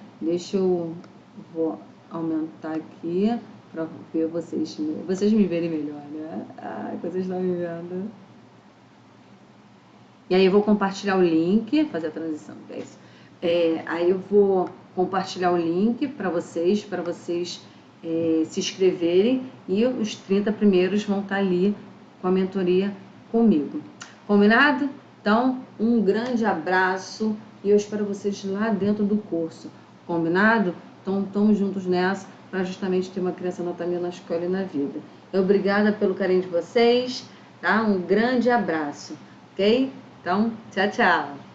Vou aumentar aqui para ver vocês me verem melhor, né? Ai, vocês estão me vendo. E aí eu vou compartilhar o link, fazer a transição, é isso. Aí eu vou compartilhar o link para vocês se inscreverem, e os 30 primeiros vão estar ali com a mentoria comigo. Combinado? Então, um grande abraço e eu espero vocês lá dentro do curso. Combinado? Então, estamos juntos nessa para justamente ter uma criança nota mil na escola e na vida. Obrigada pelo carinho de vocês, tá? Um grande abraço, ok? Então, tchau, tchau!